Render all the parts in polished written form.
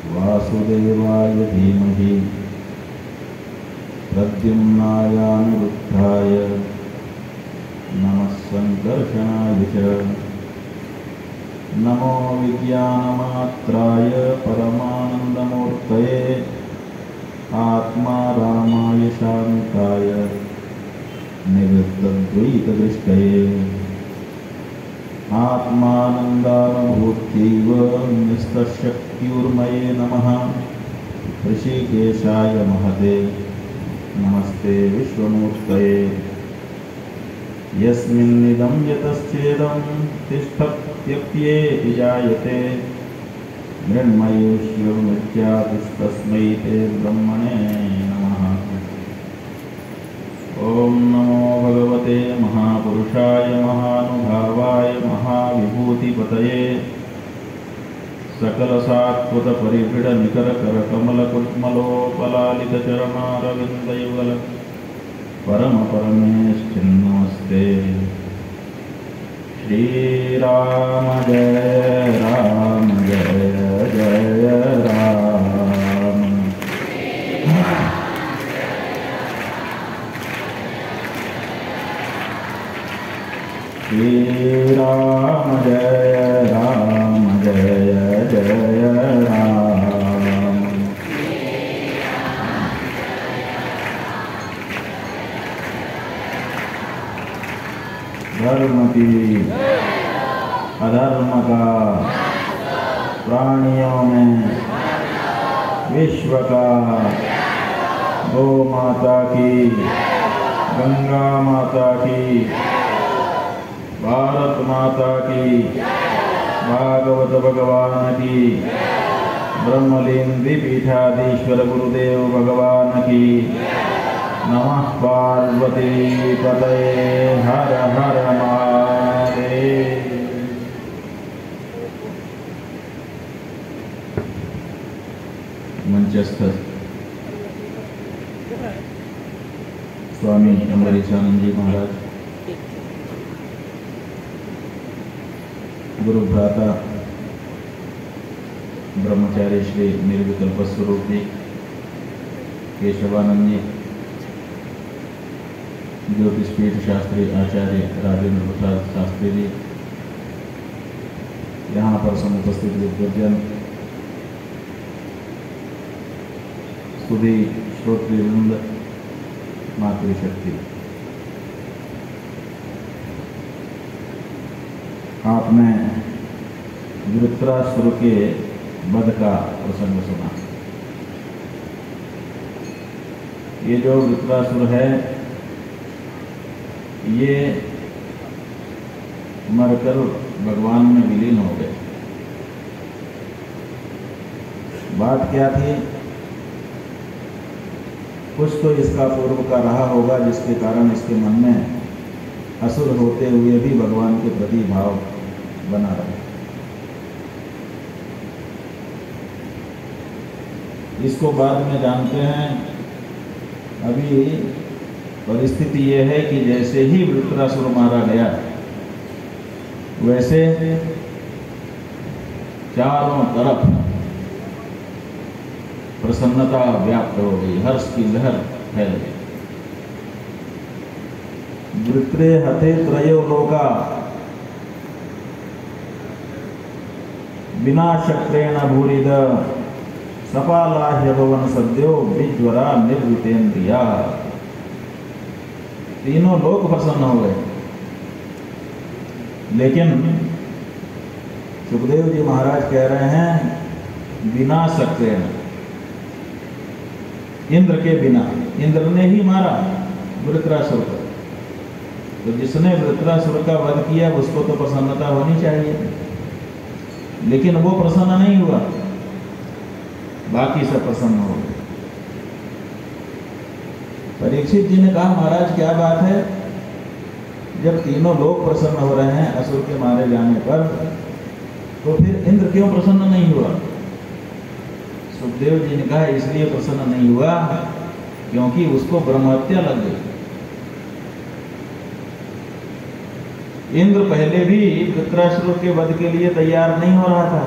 वासुदेवाय धीमहि प्रद्युम्नायानुरुद्धाय नमः संकर्षणाय च। नमो विज्ञानमात्राय परमानन्दमूर्तये आत्मारामाय शान्ताय निवृत्तद्वैतदृष्टये आत्मानन्दानुभूत्यैव निस्तशक्त्युर्मये नमः। ऋषिकेशाय महते नमस्ते विश्वमूर्तये। यस्मिन्निदं यतश्चेदं तिष्ठत्यप्येति जायते मृण्मयुष्यमृत्यातिस्तस्मै ते ब्रह्मणे नमः। ॐ नमो भगवते महापुरुषाय महानुभावाय महाविभूतिपतये सकलसात्वतपरिपीडनिकरकरकमलकुड्मलोपलालितचरणारविन्दयुगल परमपरमेश्चिन्नमस्ते। श्रीराम जय राम जय जय राम। श्रीराम जय राम जय जय राम। धर्म की अधर्म का प्राणियों में विश्व का गौ माता की गंगा माता की भारत माता की भागवत भगवान की ब्रह्मलिंदी पीठाधीश्वर गुरुदेव भगवान की नमः। पार्वती पतये हर हर महादेव। मंचस्थ स्वामी अम्बरीशानंद जी महाराज, गुरु भ्राता ब्रह्मचारी श्री निर्विकल्प स्वरूप जी केशवानंद जी, ज्योतिषपीठ शास्त्री आचार्य राजेंद्र प्रसाद शास्त्री जी, यहाँ पर समुपस्थित विद्वजन, सुधी श्रोतृवृंद, मातृशक्ति, आपने वृत्रासुर के वध का प्रसंग सुना। ये जो वृत्रासुर है ये मरकर भगवान में विलीन हो गए। बात क्या थी? कुछ तो इसका पूर्व का रहा होगा जिसके कारण इसके मन में असुर होते हुए भी भगवान के प्रति भाव बना रहा। इसको बाद में जानते हैं। अभी परिस्थिति ये है कि जैसे ही वृत्रासुर मारा गया वैसे चारों तरफ प्रसन्नता व्याप्त हो गई, हर्ष की लहर फैल गई। वृत्रे हते त्रयो लोका बिना शक्रेण भूरिद सपालाह्य भवन सद्यो विज्वरा निर्वृतेन्द्रिया। तीनों लोग प्रसन्न हो गए, लेकिन सुखदेव जी महाराज कह रहे हैं बिना शक्रेण, इंद्र के बिना। इंद्र ने ही मारा वृत्रासुर को, तो जिसने वृत्रासुर का वध किया उसको तो प्रसन्नता होनी चाहिए, लेकिन वो प्रसन्न नहीं हुआ, बाकी सब प्रसन्न हो गए। परीक्षित जी ने कहा महाराज क्या बात है, जब तीनों लोग प्रसन्न हो रहे हैं असुर के मारे जाने पर, तो फिर इंद्र क्यों प्रसन्न नहीं हुआ? सुखदेव जी ने कहा इसलिए प्रसन्न नहीं हुआ क्योंकि उसको ब्रह्महत्या लग गई। इंद्र पहले भी वृत्रासुर के वध के लिए तैयार नहीं हो रहा था,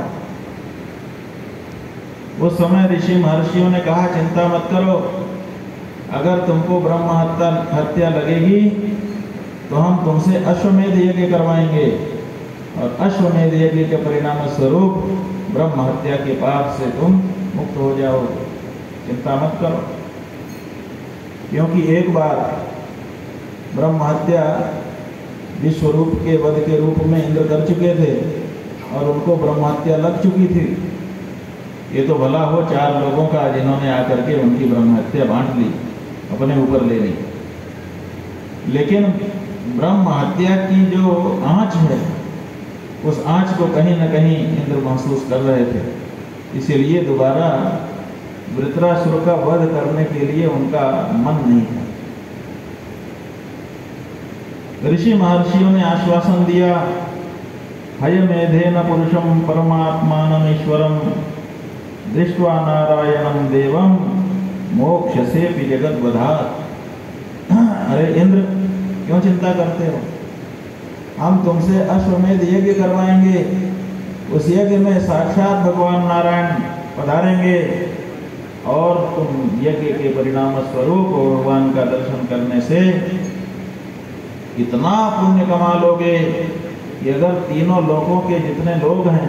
उस समय ऋषि महर्षियों ने कहा, चिंता मत करो, अगर तुमको ब्रह्म हत्या लगेगी तो हम तुमसे अश्वमेध यज्ञ करवाएंगे और अश्वमेध यज्ञ के परिणाम स्वरूप ब्रह्म हत्या के पाप से तुम मुक्त हो जाओ, चिंता मत करो। क्योंकि एक बार ब्रह्म हत्या विश्वरूप के वध के रूप में इंद्र कर चुके थे और उनको ब्रह्म हत्या लग चुकी थी। ये तो भला हो 4 लोगों का जिन्होंने आकर के उनकी ब्रह्म हत्या बांट ली, अपने ऊपर ले ली। लेकिन ब्रह्म हत्या की जो आंच है, उस आंच को कहीं न कहीं इंद्र महसूस कर रहे थे, इसीलिए दोबारा वृत्रासुर का वध करने के लिए उनका मन नहीं था। ऋषि महर्षियों ने आश्वासन दिया, हयमेधेन पुरुषम परमात्मानम ईश्वरम दृष्ट्वा नारायणम देवम मोक्षसे जगत वधात्। अरे इंद्र, क्यों चिंता करते हो? हम तुमसे अश्वमेध यज्ञ करवाएंगे। उस यज्ञ में साक्षात भगवान नारायण पधारेंगे और तुम यज्ञ के परिणाम स्वरूप भगवान का दर्शन करने से इतना पुण्य कमा लोगे कि अगर तीनों लोकों के जितने लोग हैं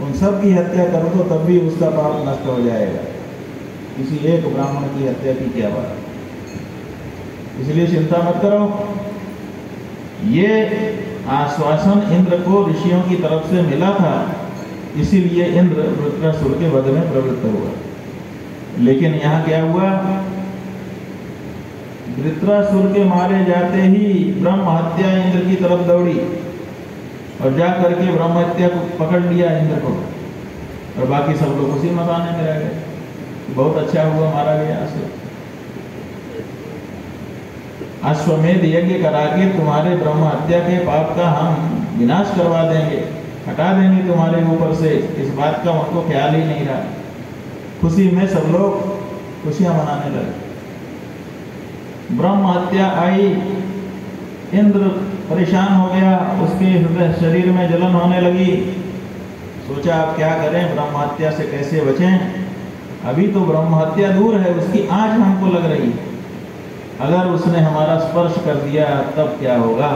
उन सब की हत्या कर दो तब भी उसका पाप नष्ट हो जाएगा। किसी एक ब्राह्मण की हत्या की क्या बात, इसलिए चिंता मत करो। ये आश्वासन इंद्र को ऋषियों की तरफ से मिला था, इसीलिए इंद्र वृत्रासुर के वध में प्रवृत्त हुआ। लेकिन यहाँ क्या हुआ? वृत्रासुर के मारे जाते ही ब्रह्म हत्या इंद्र की तरफ दौड़ी और जा करके ब्रह्म हत्या को पकड़ लिया इंद्र को, और बाकी सब लोग उसी मकाने में रह गए। बहुत अच्छा हुआ मारा गया। अश्वमेध यज्ञ करा के तुम्हारे ब्रह्म हत्या के पाप का हम विनाश करवा देंगे, हटा देंगे तुम्हारे ऊपर से। इस बात का उनको ख्याल ही नहीं रहा। खुशी में सब लोग खुशियां मनाने लगे। ब्रह्म हत्या आई, इंद्र परेशान हो गया, उसके हृदय शरीर में जलन होने लगी। सोचा अब क्या करें, ब्रह्म हत्या से कैसे बचें? अभी तो ब्रह्म हत्या दूर है, उसकी आंच हमको लग रही है। अगर उसने हमारा स्पर्श कर दिया तब क्या होगा?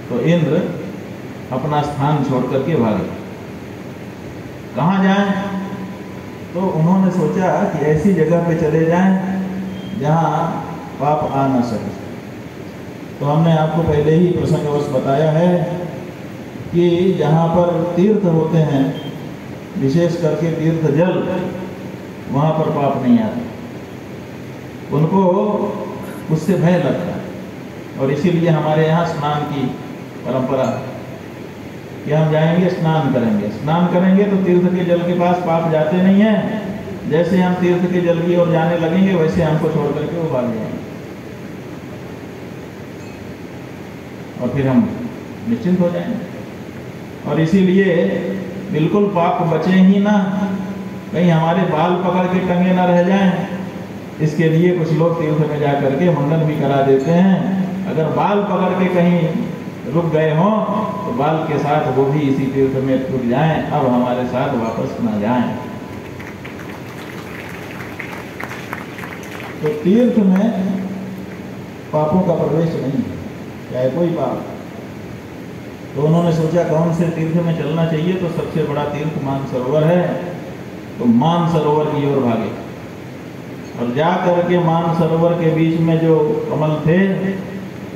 तो इंद्र अपना स्थान छोड़ करके भागे। कहाँ जाएं? तो उन्होंने सोचा कि ऐसी जगह पे चले जाएं जहाँ पाप आ न सके। तो हमने आपको पहले ही प्रसंगवश बताया है कि जहाँ पर तीर्थ होते हैं, विशेष करके तीर्थ जल, वहाँ पर पाप नहीं आता। उनको उससे भय लगता है। और इसीलिए हमारे यहाँ स्नान की परंपरा कि हम जाएंगे स्नान करेंगे। स्नान करेंगे तो तीर्थ के जल के पास पाप जाते नहीं हैं। जैसे हम तीर्थ के जल की ओर जाने लगेंगे वैसे हमको छोड़ करके वो भाग जाएंगे और फिर हम निश्चिंत हो जाएंगे। और इसीलिए बिल्कुल पाप बचे ही ना, कहीं हमारे बाल पकड़ के टंगे ना रह जाएं, इसके लिए कुछ लोग तीर्थ में जा करके मुंडन भी करा देते हैं। अगर बाल पकड़ के कहीं रुक गए हों तो बाल के साथ वो भी इसी तीर्थ में रुक जाएं, अब हमारे साथ वापस ना जाएं। तो तीर्थ में पापों का प्रवेश नहीं है, चाहे कोई पाप। तो उन्होंने सोचा कौन से तीर्थ में चलना चाहिए, तो सबसे बड़ा तीर्थ मानसरोवर है। तो मानसरोवर की ओर भागे और जा करके मानसरोवर के बीच में जो कमल थे,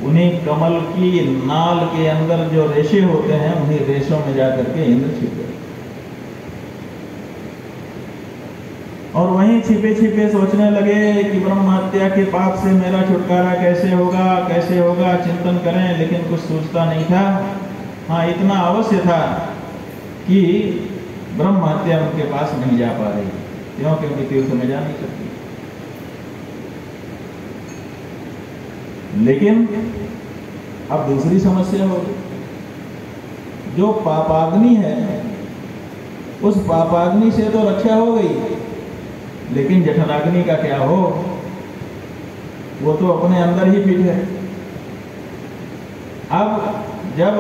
उन्हीं कमल की नाल के अंदर जो रेशे होते हैं, उन्हीं रेशों में जा करके इंद्र छिप गए। और वहीं छिपे छिपे सोचने लगे कि ब्रह्म हत्या के पाप से मेरा छुटकारा कैसे होगा, कैसे होगा, चिंतन करें। लेकिन कुछ सोचता नहीं था। हाँ, इतना अवश्य था कि ब्रह्म हत्या उनके पास नहीं जा पा रही। क्यों? क्योंकि तीर्थ में जा नहीं सकती। लेकिन अब दूसरी समस्या हो गई। जो पापाग्नि है, उस पापाग्नि से तो रक्षा हो गई, लेकिन जठराग्नि का क्या हो? वो तो अपने अंदर ही फिट है। अब जब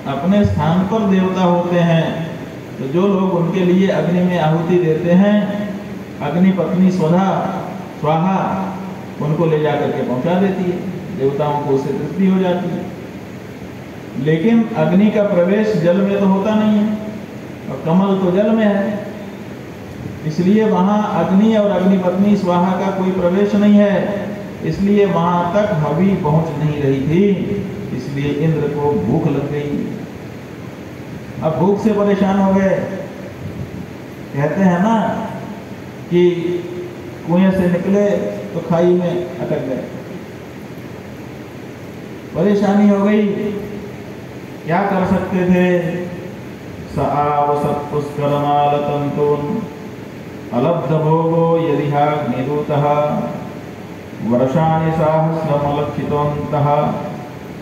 अपने स्थान पर देवता होते हैं तो जो लोग उनके लिए अग्नि में आहुति देते हैं, अग्नि पत्नी स्वाहा उनको ले जाकर के पहुंचा देती है, देवताओं को उससे तृप्ति हो जाती है। लेकिन अग्नि का प्रवेश जल में तो होता नहीं है, और कमल तो जल में है, इसलिए वहां अग्नि और अग्निपत्नी स्वाहा का कोई प्रवेश नहीं है, इसलिए वहां तक हवि पहुंच नहीं रही थी। इसलिए इंद्र को भूख लग गई। अब भूख से परेशान हो गए। कहते हैं ना कि कुएं से निकले तो खाई में अटक गए, परेशानी हो गई, क्या कर सकते थे। सत्पुष्करमालतंतून् अलब्ध भोगो यदिहाग्निदूतः वर्षाणि सहस्रमलक्षितोऽन्तः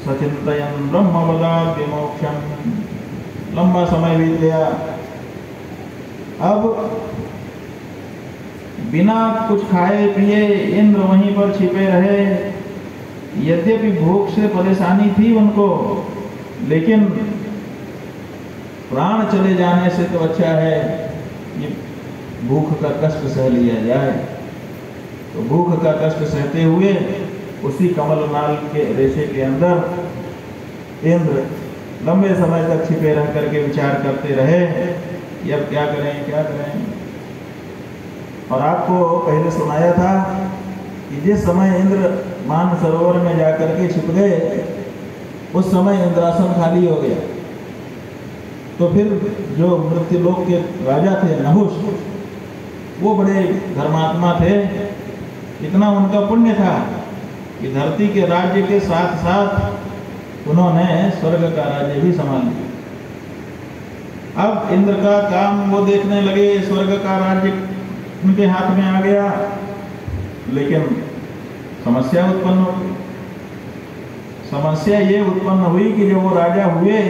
सचिन्तयन् ब्रह्मपदात् विमोक्षम्। लंबा समय बीत गया। अब बिना कुछ खाए पिए इंद्र वहीं पर छिपे रहे। यद्यपि भूख से परेशानी थी उनको, लेकिन प्राण चले जाने से तो अच्छा है ये भूख का कष्ट सह लिया जाए। तो भूख का कष्ट सहते हुए उसी कमलनाल के रेशे के अंदर इंद्र लंबे समय तक छिपे रह करके विचार करते रहे कि अब क्या करें क्या करें। और आपको पहले सुनाया था कि जिस समय इंद्र मान सरोवर में जाकर के छिप गए, उस समय इंद्रासन खाली हो गया। तो फिर जो मृत्युलोक के राजा थे नहुष, वो बड़े धर्मात्मा थे। इतना उनका पुण्य था कि धरती के राज्य के साथ साथ उन्होंने स्वर्ग का राज्य भी संभाल लिया। अब इंद्र का काम वो देखने लगे, स्वर्ग का राज्य उनके हाथ में आ गया, लेकिन समस्या उत्पन्न हो गई। समस्या ये उत्पन्न हुई कि जब वो राजा हुए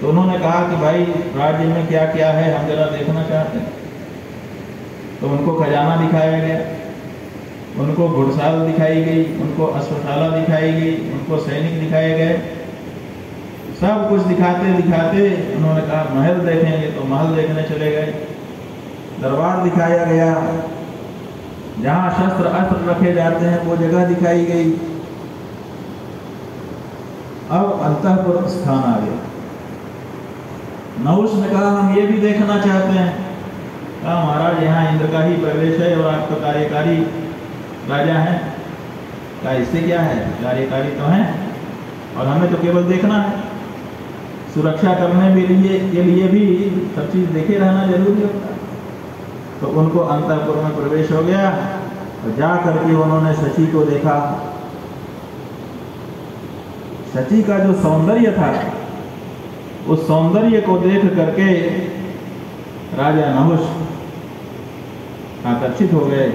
तो उन्होंने कहा कि भाई राज्य में क्या क्या है हम जरा देखना चाहते हैं। तो उनको खजाना दिखाया गया, उनको घुड़साल दिखाई गई, उनको अश्वशाला दिखाई गई, उनको सैनिक दिखाए गए। सब कुछ दिखाते दिखाते उन्होंने कहा महल देखेंगे, तो महल देखने चले गए। दरबार दिखाया गया, जहां शस्त्र अस्त्र रखे जाते हैं वो जगह दिखाई गई। अब अंतःपुर स्थान आ गया। नहुष ने कहा हम ये भी देखना चाहते हैं। कहा महाराज यहाँ इंद्र का ही प्रवेश है और आप तो कार्यकारी राजा हैं। कहा इससे क्या है, कार्यकारी तो हैं और हमें तो केवल देखना है। सुरक्षा करने के लिए भी सब चीज देखे रहना जरूरी होता है। तो उनको अंतःपुर में प्रवेश हो गया और जा करके उन्होंने शची को देखा। शची का जो सौंदर्य था, उस सौंदर्य को देख करके राजा नहुष आकर्षित हो गए।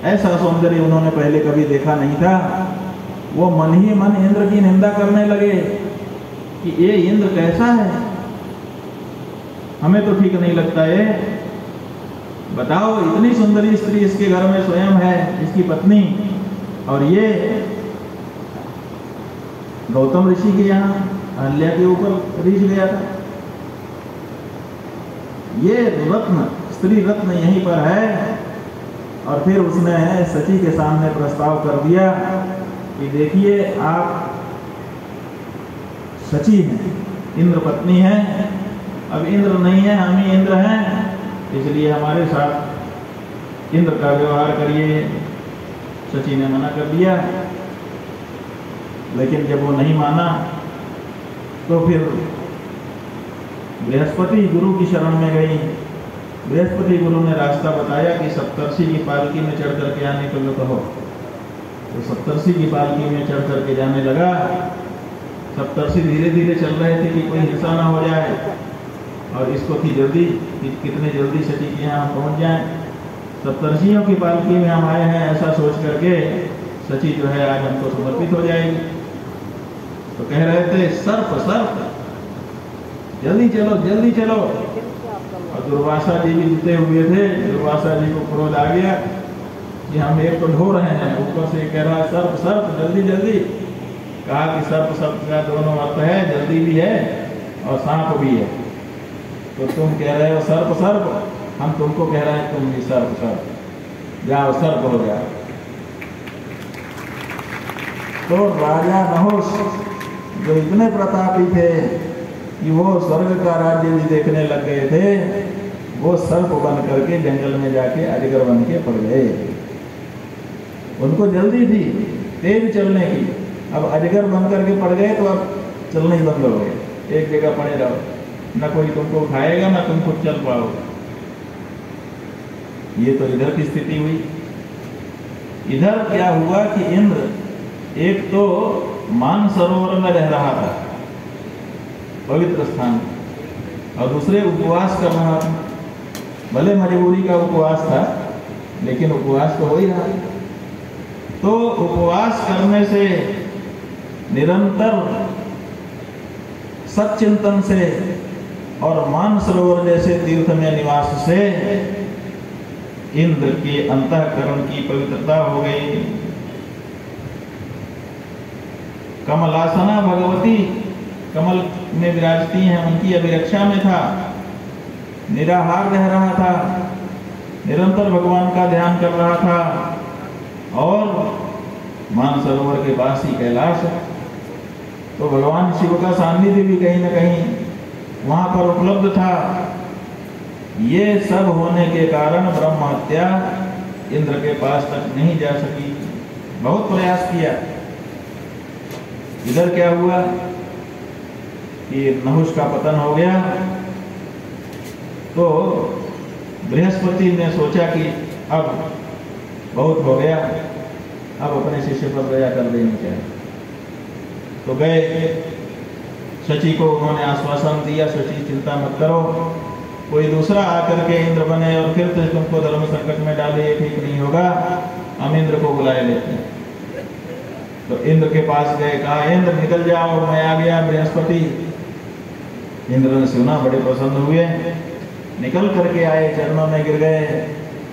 ऐसा सौंदर्य उन्होंने पहले कभी देखा नहीं था। वो मन ही मन इंद्र की निंदा करने लगे कि ये इंद्र कैसा है, हमें तो ठीक नहीं लगता है। बताओ इतनी सुंदरी स्त्री इसके घर में स्वयं है, इसकी पत्नी, और ये गौतम ऋषि के यहाँ अहल्या के ऊपर रीझ गया था। ये रत्न, स्त्री रत्न यहीं पर है। और फिर उसने शची के सामने प्रस्ताव कर दिया कि देखिए आप शची हैं, इंद्र पत्नी है, अब इंद्र नहीं है, हम ही इंद्र हैं, इसलिए हमारे साथ इंद्र का व्यवहार करिए। शची ने मना कर दिया, लेकिन जब वो नहीं माना तो फिर बृहस्पति गुरु की शरण में गई। बृहस्पति गुरु ने रास्ता बताया कि सप्तर्षि की पालकी में चढ़ करके आने के लिए कहो। तो सप्तर्षि की पालकी में चढ़ करके जाने लगा। सप्तर्षि धीरे धीरे चल रहे थे कि कोई हिंसा ना हो जाए, और इसको थी जल्दी कि कितने जल्दी शची के यहाँ हम पहुँच जाएं। सप्तर्षियों की पालकी में हम आए हैं ऐसा सोच करके शची जो है आज हमको समर्पित हो जाएगी। तो कह रहे थे सर्प सर्प जल्दी चलो जल्दी चलो। और दुर्वासा जी भी जुटे हुए थे। दुर्वासा जी को क्रोध आ गया कि हम एक तो ढो रहे हैं, ऊपर से कह रहा है सर्प सर्प जल्दी जल्दी। कहा कि सर्प सर्प का दोनों अर्थ है, जल्दी भी है और सांप भी है। तो तुम कह रहे हो सर्प सर्प, हम तुमको कह रहे हैं तुम भी सर्प सर्प, जाओ सर्प हो जाओ। तो राजा नहुष जो इतने प्रतापी थे कि वो स्वर्ग का राज्य भी देखने लग गए थे, वो सर्प बन करके जंगल में जाके अजगर बन के पड़ गए। उनको जल्दी थी तेज चलने की, अब अजगर बन करके पड़ गए तो अब चलना ही बंद हो गए, एक जगह पड़े रहो, न कोई तुमको उठाएगा न तुम खुद चल पाओगे। ये तो इधर की स्थिति हुई। इधर क्या हुआ कि इंद्र एक तो मानसरोवर में रह रहा था, पवित्र स्थान, और दूसरे उपवास कर रहा था। भले मजबूरी का उपवास था, लेकिन उपवास तो हो ही रहा। तो उपवास करने से, निरंतर सच्चिंतन से और मानसरोवर जैसे तीर्थ में निवास से इंद्र के अंतःकरण की पवित्रता हो गई। कमलासना भगवती कमल में विराजती हैं, उनकी अभिरक्षा में था, निराहार रह रहा था, निरंतर भगवान का ध्यान कर रहा था, और मानसरोवर के पास ही कैलाश, तो भगवान शिव का सान्निध्य भी कहीं न कहीं वहां पर उपलब्ध था। ये सब होने के कारण ब्रह्म हत्या इंद्र के पास तक नहीं जा सकी, बहुत प्रयास किया। इधर क्या हुआ कि नहुष का पतन हो गया, तो बृहस्पति ने सोचा कि अब बहुत हो गया, अब अपने शिष्य पर दया कर देनी चाहिए। तो गए, शची को उन्होंने आश्वासन दिया, शची चिंता मत करो, कोई दूसरा आकर के इंद्र बने और फिर तो तुमको धर्म संकट में डाले, ये ठीक नहीं होगा, हम इंद्र को बुलाए लेते हैं। तो इंद्र के पास गए, कहा इंद्र निकल जाओ, मैं आ गया बृहस्पति। इंद्र ने सुना, बड़े प्रसन्न हुए, निकल करके आए, चरणों में गिर गए।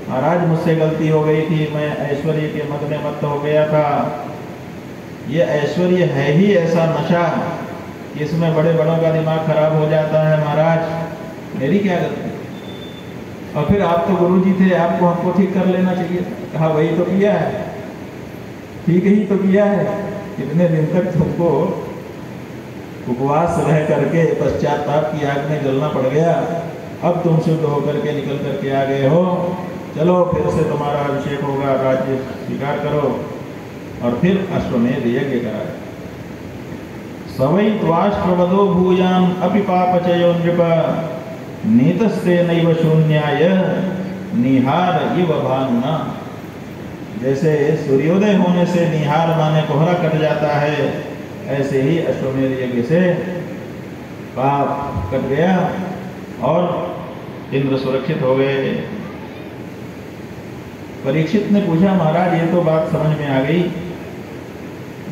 महाराज मुझसे गलती हो गई थी, मैं ऐश्वर्य के मद में मत्त हो गया था। ये ऐश्वर्य है ही ऐसा नशा कि इसमें बड़े बड़ों का दिमाग खराब हो जाता है महाराज, मेरी क्या गलती। और फिर आप तो गुरु जी थे, आपको हमको ठीक कर लेना चाहिए। कहा वही तो किया है, ठीक ही तो किया है, कितने दिन तक तुमको उपवास रह करके पश्चाताप की आग में जलना पड़ गया, अब तुम शुद्ध होकर के निकल करके आ गए हो, चलो फिर से तुम्हारा अभिषेक होगा, राज्य स्वीकार करो। और फिर अश्वमेध यज्ञ कराया। सवै त्वाष्ट्रवदो भूयान अपि पापचयो नृप, नीतस्ते नैव शून्याय निहार इव भानुना। जैसे सूर्योदय होने से निहार माने कोहरा कट जाता है, ऐसे ही अश्वमेध यज्ञ से पाप कट गया और इंद्र सुरक्षित हो गए। परीक्षित ने पूछा, महाराज ये तो बात समझ में आ गई,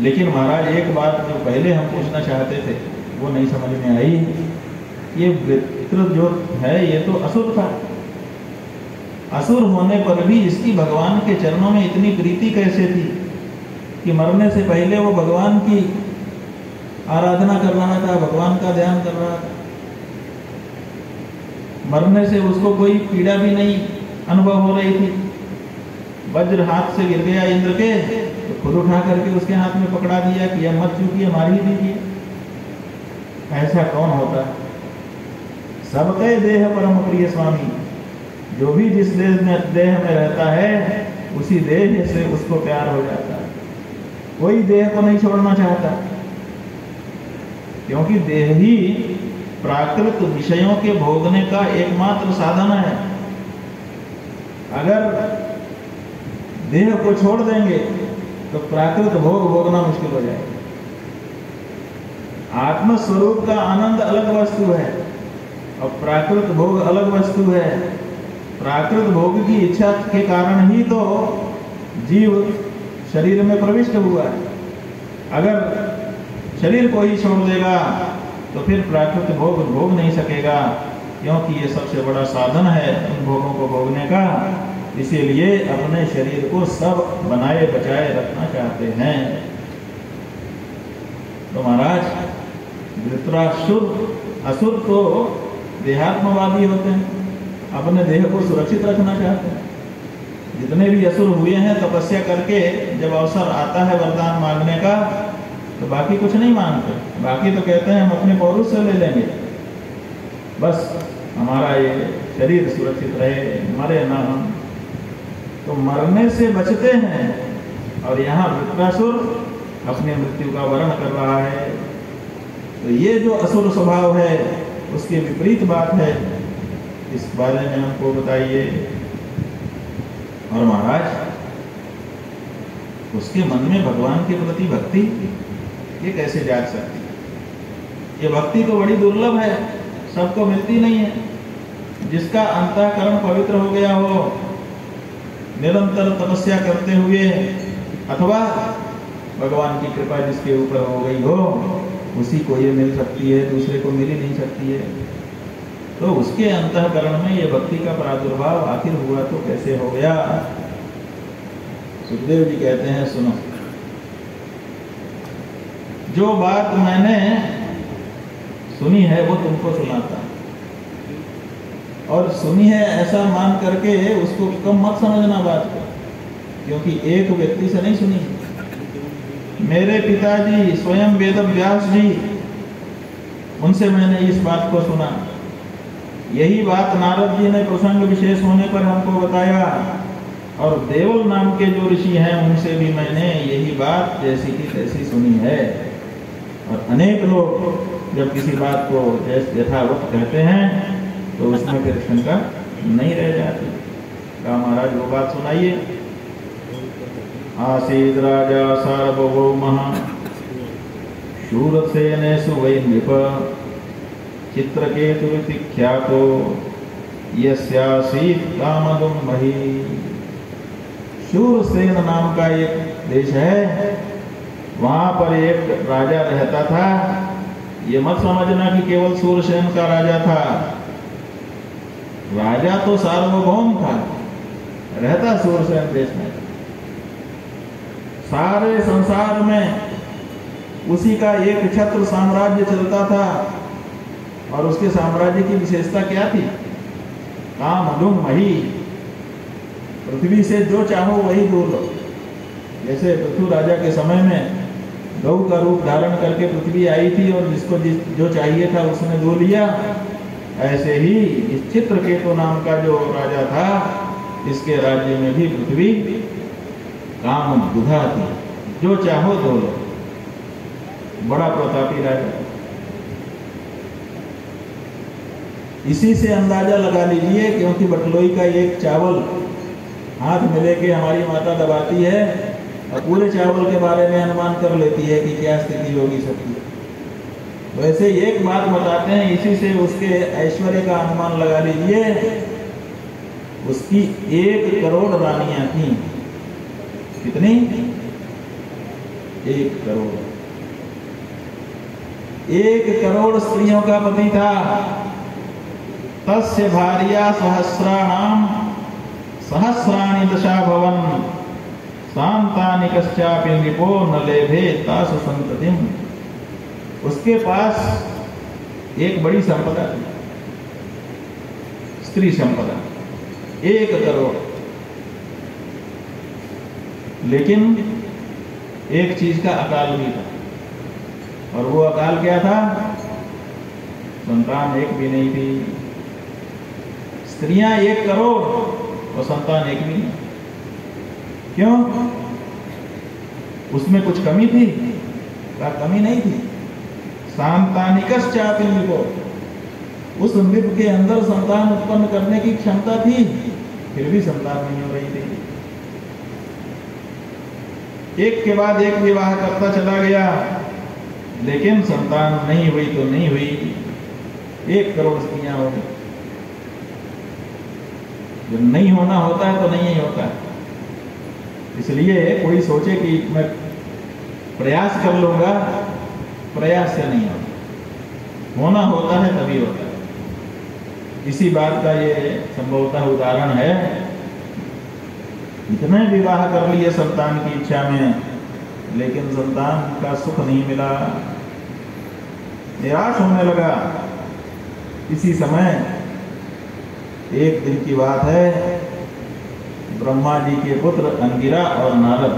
लेकिन महाराज एक बात जो पहले हम पूछना चाहते थे वो नहीं समझ में आई। ये वृत्र जो है ये तो असुर था, असुर होने पर भी इसकी भगवान के चरणों में इतनी प्रीति कैसे थी कि मरने से पहले वो भगवान की आराधना कर रहा था, भगवान का ध्यान कर रहा था। मरने से उसको कोई पीड़ा भी नहीं अनुभव हो रही थी। वज्र हाथ से गिर गया इंद्र के, तो खुद उठा करके उसके हाथ में पकड़ा दिया कि यह मत चूकिए, मार ही दीजिए। ऐसा कौन होता है? सबके देह परम प्रिय स्वामी, जो भी जिस देह में रहता है उसी देह से उसको प्यार हो जाता है। कोई देह को नहीं छोड़ना चाहता, क्योंकि देह ही प्राकृत विषयों के भोगने का एकमात्र साधन है। अगर देह को छोड़ देंगे तो प्राकृत भोग भोगना मुश्किल हो जाएगा। आत्म स्वरूप का आनंद अलग वस्तु है और प्राकृत भोग अलग वस्तु है। प्राकृत भोग की इच्छा के कारण ही तो जीव शरीर में प्रविष्ट हुआ है। अगर शरीर को ही छोड़ देगा तो फिर प्राकृत भोग भोग नहीं सकेगा, क्योंकि ये सबसे बड़ा साधन है उन भोगों को भोगने का। इसीलिए अपने शरीर को सब बनाए बचाए रखना चाहते हैं। तो महाराज वृत्रासुर, असुर तो देहात्मवादी होते हैं, अपने देह को सुरक्षित रखना चाहते हैं। जितने भी असुर हुए हैं तपस्या करके जब अवसर आता है वरदान मांगने का तो बाकी कुछ नहीं मांगते, बाकी तो कहते हैं हम अपने पौरुष से ले लेंगे, बस हमारा ये शरीर सुरक्षित रहे, मरे ना हम। तो मरने से बचते हैं और यहाँ वृत्रासुर अपनी मृत्यु का वर्ण कर रहा है। तो ये जो असुर स्वभाव है उसके विपरीत बात है, इस बारे में हमको बताइए। और महाराज उसके मन में भगवान के प्रति भक्ति ये कैसे जाग सकती है? ये भक्ति तो बड़ी दुर्लभ है, सबको मिलती नहीं है। जिसका अंतःकरण पवित्र हो गया हो, निरंतर तपस्या करते हुए, अथवा भगवान की कृपा जिसके ऊपर हो गई हो, उसी को ये मिल सकती है, दूसरे को मिल ही नहीं सकती है। तो उसके अंतःकरण में ये भक्ति का प्रादुर्भाव आखिर हुआ तो कैसे हो गया? सुखदेव जी कहते हैं, सुनो, जो बात मैंने सुनी है वो तुमको सुनाता, और सुनी है ऐसा मान करके उसको कम मत समझना बात को, क्योंकि एक व्यक्ति से नहीं सुनी। मेरे पिताजी स्वयं वेद व्यास जी, उनसे मैंने इस बात को सुना। यही बात नारद जी ने प्रसंग विशेष होने पर हमको बताया, और देवल नाम के जो ऋषि हैं उनसे भी मैंने यही बात जैसी की तैसी सुनी है। और अनेक लोग जब किसी बात को यथावत कहते हैं तो उसमें फिर शंका नहीं रह जाती। कहा महाराज वो बात सुनाइए। आसीद राजा सार्वभौमः शूरसेनेषु वै नृप चित्रकेतुरिति ख्यातो यस्यासीत् कामदुर्मही। शूरसेन नाम का एक देश है, वहां पर एक राजा रहता था। ये मत समझना कि केवल शूरसेन का राजा था, राजा तो सार्वभौम था, रहता शूरसेन देश में। सारे संसार में उसी का एक छत्र साम्राज्य चलता था, और उसके साम्राज्य की विशेषता क्या थी? कामदुर्मही, पृथ्वी से जो चाहो वही दूर लो। जैसे पृथु राजा के समय में गौ का रूप धारण करके पृथ्वी आई थी और जिसको जो चाहिए था उसने दो लिया, ऐसे ही इस चित्रकेतु नाम का जो राजा था, इसके राज्य में भी पृथ्वी काम दुधा थी, जो चाहो दो लो। बड़ा प्रतापी राजा। इसी से अंदाजा लगा लीजिए, क्योंकि बटलोई का एक चावल हाथ में लेके हमारी माता दबाती है और पूरे चावल के बारे में अनुमान कर लेती है कि क्या स्थिति होगी सबकी। वैसे एक बात बताते हैं, इसी से उसके ऐश्वर्य का अनुमान लगा लीजिए। उसकी 1 करोड़ रानियां थीं। कितनी? 1 करोड़। 1 करोड़ स्त्रियों का पति था। तस्य भार्या सहस्राणाम सहस्राणि दशा भवन शांतानि कश्चापि नृपो न लेभे तासु संततिम। उसके पास एक बड़ी संपदा थी, स्त्री संपदा, 1 करोड़। लेकिन एक चीज का अकाल भी था, और वो अकाल क्या था? संतान एक भी नहीं थी। स्त्रियां 1 करोड़ और संतान एक भी नहीं। क्यों? उसमें कुछ कमी थी? क्या कमी नहीं थी? शांतानिकश्चापि नृपो, उस नृप के अंदर संतान उत्पन्न करने की क्षमता थी, फिर भी संतान नहीं हो रही थी। एक के बाद एक विवाह करता चला गया, लेकिन संतान नहीं हुई तो नहीं हुई। 1 करोड़ स्त्रियां हो गई। जब नहीं होना होता है तो नहीं ही होता है। इसलिए कोई सोचे कि मैं प्रयास कर लूंगा, प्रयास से नहीं होता, होना होता है तभी होता है। इसी बात का ये संभवतः उदाहरण है। इतने विवाह कर लिए संतान की इच्छा में, लेकिन संतान का सुख नहीं मिला, निराश होने लगा। इसी समय एक दिन की बात है, ब्रह्मा जी के पुत्र अंगिरा और नारद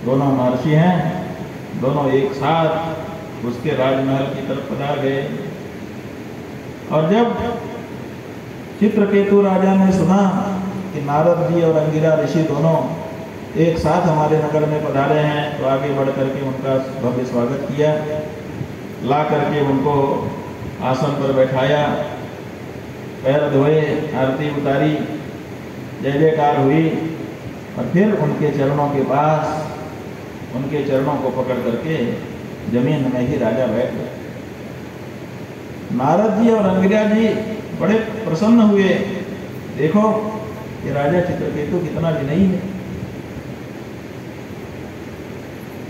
दोनों महर्षि हैं, दोनों एक साथ उसके राजमहल की तरफ पधार गए। और जब चित्रकेतु राजा ने सुना कि नारद जी और अंगिरा ऋषि दोनों एक साथ हमारे नगर में पधारे हैं, तो आगे बढ़ करके उनका भव्य स्वागत किया, ला करके उनको आसन पर बैठाया, पैर धोए, आरती उतारी, जय जयकार हुई, और फिर उनके चरणों के पास उनके चरणों को पकड़ करके जमीन में ही राजा बैठ गए। नारद जी और अंगिरा जी बड़े प्रसन्न हुए, देखो ये राजा चित्रकेतु कितना विनयी है।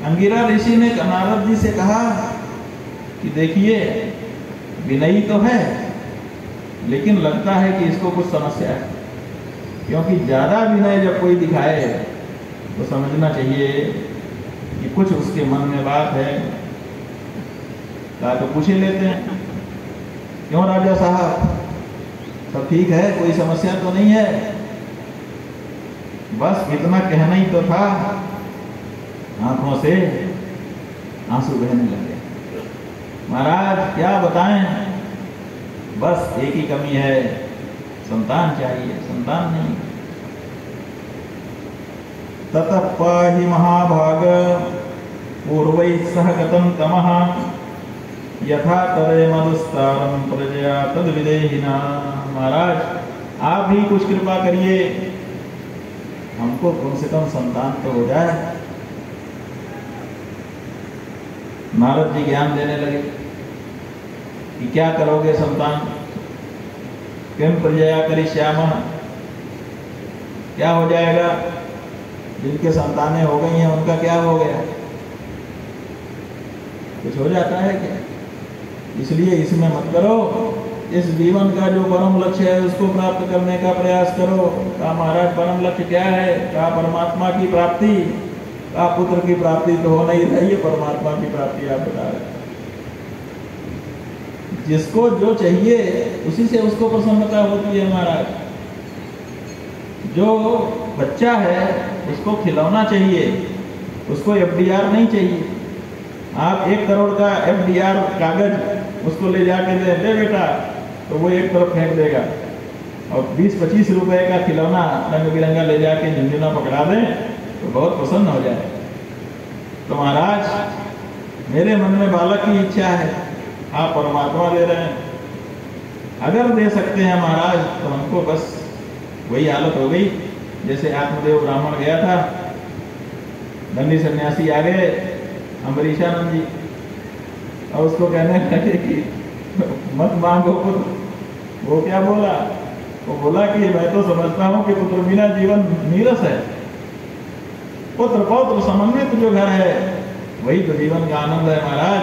अंगिरा ऋषि ने नारद जी से कहा कि देखिए विनयी तो है, लेकिन लगता है कि इसको कुछ समस्या है, क्योंकि ज्यादा विनय जब कोई दिखाए तो समझना चाहिए कि कुछ उसके मन में बात है। तो पूछ ही लेते हैं, क्यों राजा साहब, सब ठीक है, कोई समस्या तो नहीं है? बस इतना कहना ही तो था। आंखों से आंसू बहने लगे। महाराज क्या बताएं, बस एक ही कमी है, संतान चाहिए, संतान नहीं। ततः पाहि महाभाग पूर्वैः सह गतं तमः यथा तरे मदुस्तारं प्रजया तद विदेहिना। महाराज आप ही कुछ कृपा करिए, हमको कम से कम संतान तो हो जाए। नारद जी ज्ञान देने लगे कि क्या करोगे संतान, किम प्रजया करिष्यामः, क्या हो जाएगा, जिनके संतानें हो गई हैं उनका क्या हो गया, कुछ हो जाता है क्या? इसलिए इसमें मत करो, इस जीवन का जो परम लक्ष्य है उसको प्राप्त करने का प्रयास करो। कहा महाराज परम लक्ष्य क्या है? कहा परमात्मा की प्राप्ति। कहा पुत्र की प्राप्ति तो हो नहीं रही है, परमात्मा की प्राप्ति आप बता रहे। जिसको जो चाहिए उसी से उसको प्रसन्नता होती है महाराज। जो बच्चा है उसको खिलौना चाहिए, उसको FDR नहीं चाहिए। आप 1 करोड़ का FDR कागज उसको ले जाके दे बेटा, तो वो एक तरफ फेंक देगा, और 20-25 रुपए का खिलौना रंग बिरंगा ले जाके झुंझुना पकड़ा दें तो बहुत प्रसन्न हो जाए। तो महाराज मेरे मन में बालक की इच्छा है, आप परमात्मा दे रहे हैं, अगर दे सकते हैं महाराज तो हमको बस वही हालत हो गई जैसे आत्मदेव ब्राह्मण गया था, दंडी सन्यासी आ गए अम्बरीशानंद जी, और उसको कहने लगे कि मत मांगो पुत्र। वो क्या बोला? वो बोला कि मैं तो समझता हूँ कि पुत्र बिना जीवन नीरस है, पुत्र पौत्र समन्वित जो घर है वही तो जीवन का आनंद है। महाराज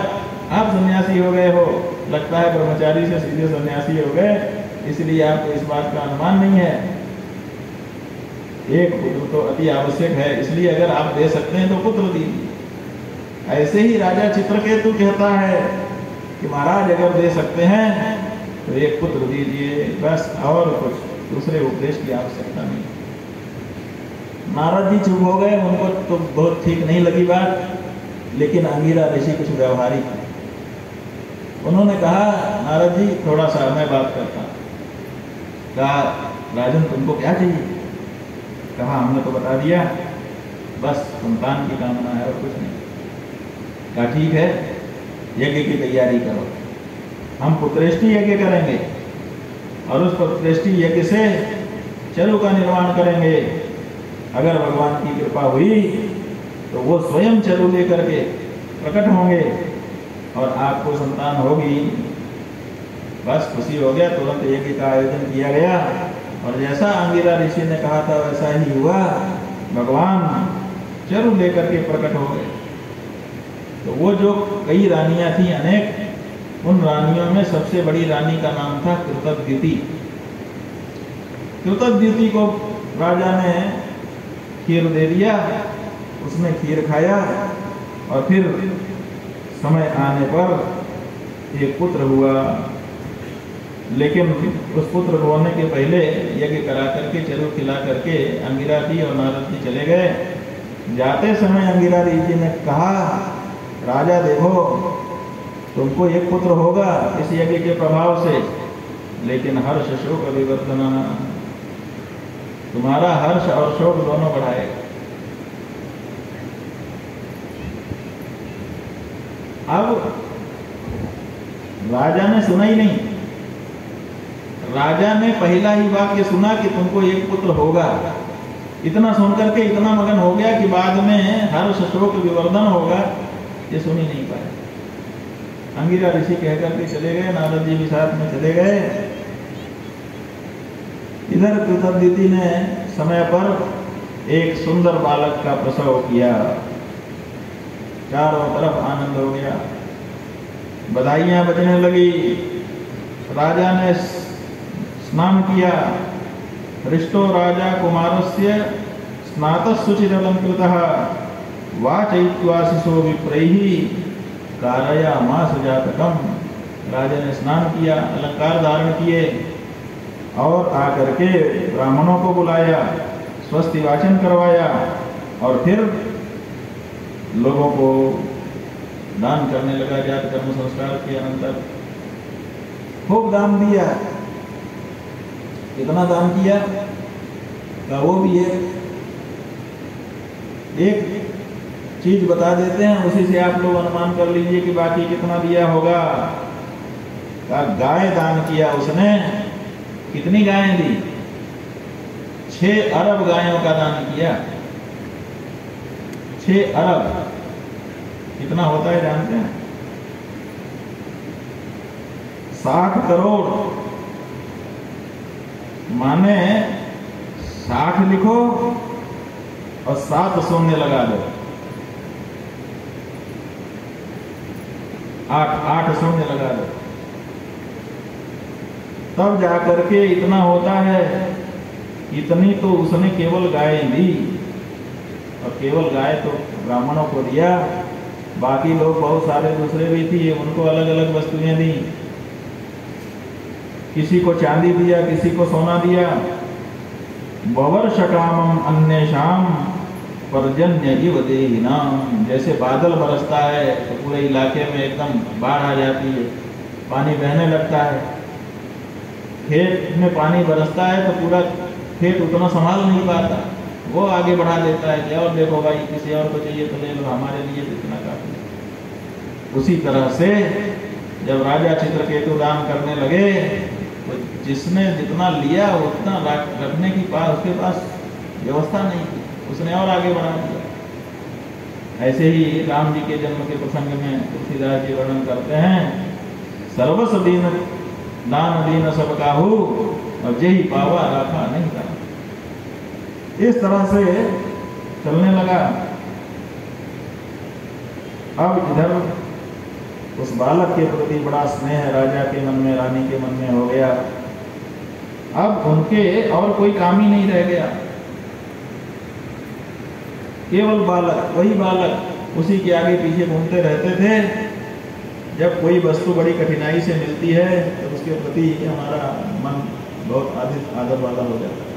आप सन्यासी हो गए हो, लगता है ब्रह्मचारी से सीधे सन्यासी हो गए, इसलिए आपको इस बात का अनुमान नहीं है। एक पुत्र तो अति आवश्यक है, इसलिए अगर आप दे सकते हैं तो पुत्र दीजिए। ऐसे ही राजा चित्रकेतु कहता है कि महाराज अगर दे सकते हैं तो एक पुत्र दीजिए बस, और कुछ दूसरे उपदेश की आवश्यकता नहीं। नारद जी चुप हो गए, उनको तो बहुत ठीक नहीं लगी बात, लेकिन अंगिरा ऋषि कुछ व्यवहारिक है। उन्होंने कहा नारद जी थोड़ा सा मैं बात करता हूँ। कहा राजन तुमको क्या चाहिए? कहा हमने तो बता दिया, बस संतान की कामना है और कुछ नहीं। कहा ठीक है, यज्ञ की तैयारी करो, हम पुत्रेष्टि यज्ञ करेंगे और उस पुत्रेष्टि यज्ञ से चरु का निर्माण करेंगे। अगर भगवान की कृपा हुई तो वो स्वयं चरु लेकर के प्रकट होंगे और आपको संतान होगी। बस खुशी हो गया, तुरंत यज्ञ का आयोजन किया गया और जैसा अंगिरा ऋषि ने कहा था वैसा ही हुआ। भगवान चरु लेकर के प्रकट हो गए। तो वो जो कई रानियां थी अनेक, उन रानियों में सबसे बड़ी रानी का नाम था कृतद्युति। कृतद्युति को राजा ने खीर दे दिया, उसने खीर खाया और फिर समय आने पर एक पुत्र हुआ। लेकिन उस पुत्र को होने के पहले यज्ञ करा करके चरु खिला करके अंगिरा जी और नारद जी चले गए। जाते समय अंगिरा जी ने कहा, राजा देखो, तुमको एक पुत्र होगा इस यज्ञ के प्रभाव से, लेकिन हर्ष शोक विवर्धना, तुम्हारा हर्ष और शोक दोनों बढ़ाएगा। अब राजा ने सुना ही नहीं। राजा ने पहला ही वाक्य सुना कि तुमको एक पुत्र होगा, इतना सुनकर के इतना मगन हो गया कि बाद में हर्ष शोक विवर्धन होगा ये सुन ही नहीं पाए। अंगिरा ऋषि कह करके चले गए, नारद जी भी साथ में चले गए। इधर कृतदिति ने समय पर एक सुंदर बालक का प्रसव किया। चारों तरफ आनंद हो गया, बधाइयां बजने लगी। राजा ने स्नान किया। हृष्टो राजा कुमारस्य स्नातः शुचिरलंकृतः वाचयित्वाशिषो विप्रैहि कारयामास जातकम्। राजा ने स्नान किया, अलंकार धारण किए और आकर के ब्राह्मणों को बुलाया, स्वस्ति वाचन करवाया और फिर लोगों को दान करने लगा। जात कर्म संस्कार के अनंतर खूब दान दिया। कितना दान किया का वो भी एक चीज बता देते हैं, उसी से आप लोग अनुमान कर लीजिए कि बाकी कितना दिया होगा। का गाय दान किया उसने। कितनी गायें दी? 6 अरब गायों का दान किया। 6 अरब कितना होता है जानते हैं? 60 करोड़ माने 60 लिखो और 7 शून्य लगा दो, 8 शून्य लगा दो, तब जाकर के इतना होता है। इतनी तो उसने केवल गाय दी, और केवल गाय तो ब्राह्मणों को दिया, बाकी लोग बहुत सारे दूसरे भी थी, उनको अलग अलग वस्तुएं दी। किसी को चांदी दिया, किसी को सोना दिया। ववर्षकामम अन्येषाम पर्जन्य इव देहिनाम। जैसे बादल बरसता है तो पूरे इलाके में एकदम बाढ़ आ जाती है, पानी बहने लगता है। खेत में पानी बरसता है तो पूरा खेत उतना संभाल नहीं पाता, वो आगे बढ़ा देता है कि और देखो भाई, किसी और को चाहिए तो ले लो, हमारे लिए तो इतना काफी है। उसी तरह से जब राजा चित्रकेतु दान करने लगे तो जिसने जितना लिया उतना रखने की उसके पास व्यवस्था नहीं थी, उसने और आगे बढ़ा दिया। ऐसे ही राम जी के जन्म के प्रसंग में तुलसीदास जी वर्णन करते हैं, सर्वस दीन दान दीन सब काहू और जेहि पावा राखा नहीं था। इस तरह से चलने लगा। अब इधर उस बालक के प्रति बड़ा स्नेह राजा के मन में, रानी के मन में हो गया। अब उनके और कोई काम ही नहीं रह गया, केवल बालक, वही बालक उसी के आगे पीछे घूमते रहते थे। जब कोई वस्तु बड़ी कठिनाई से मिलती है तो उसके प्रति हमारा मन बहुत अधिक आदर वाला हो जाता है।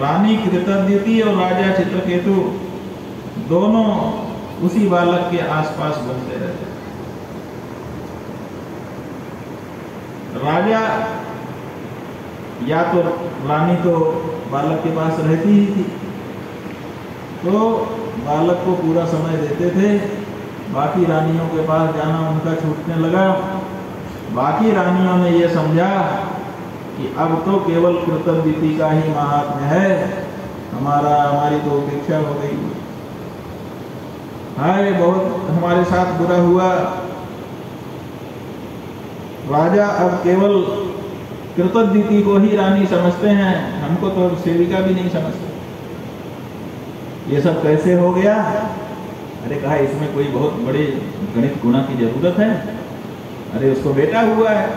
रानी कृतदिति और राजा चित्रकेतु दोनों उसी बालक के आसपास घूमते रहते। राजा या तो रानी तो बालक के पास रहती ही थी, तो बालक को पूरा समय देते थे। बाकी रानियों के पास जाना उनका छूटने लगा। बाकी रानियों ने यह समझा कि अब तो केवल कृतदिति का ही महात्म्य है, हमारी तो उपेक्षा हो गई। हाय, बहुत हमारे साथ बुरा हुआ। राजा अब केवल कृतदिति को ही रानी समझते हैं, हमको तो सेविका भी नहीं समझते। ये सब कैसे हो गया? अरे कहा, इसमें कोई बहुत बड़े गणित गुणा की जरूरत है। अरे उसको बेटा हुआ है।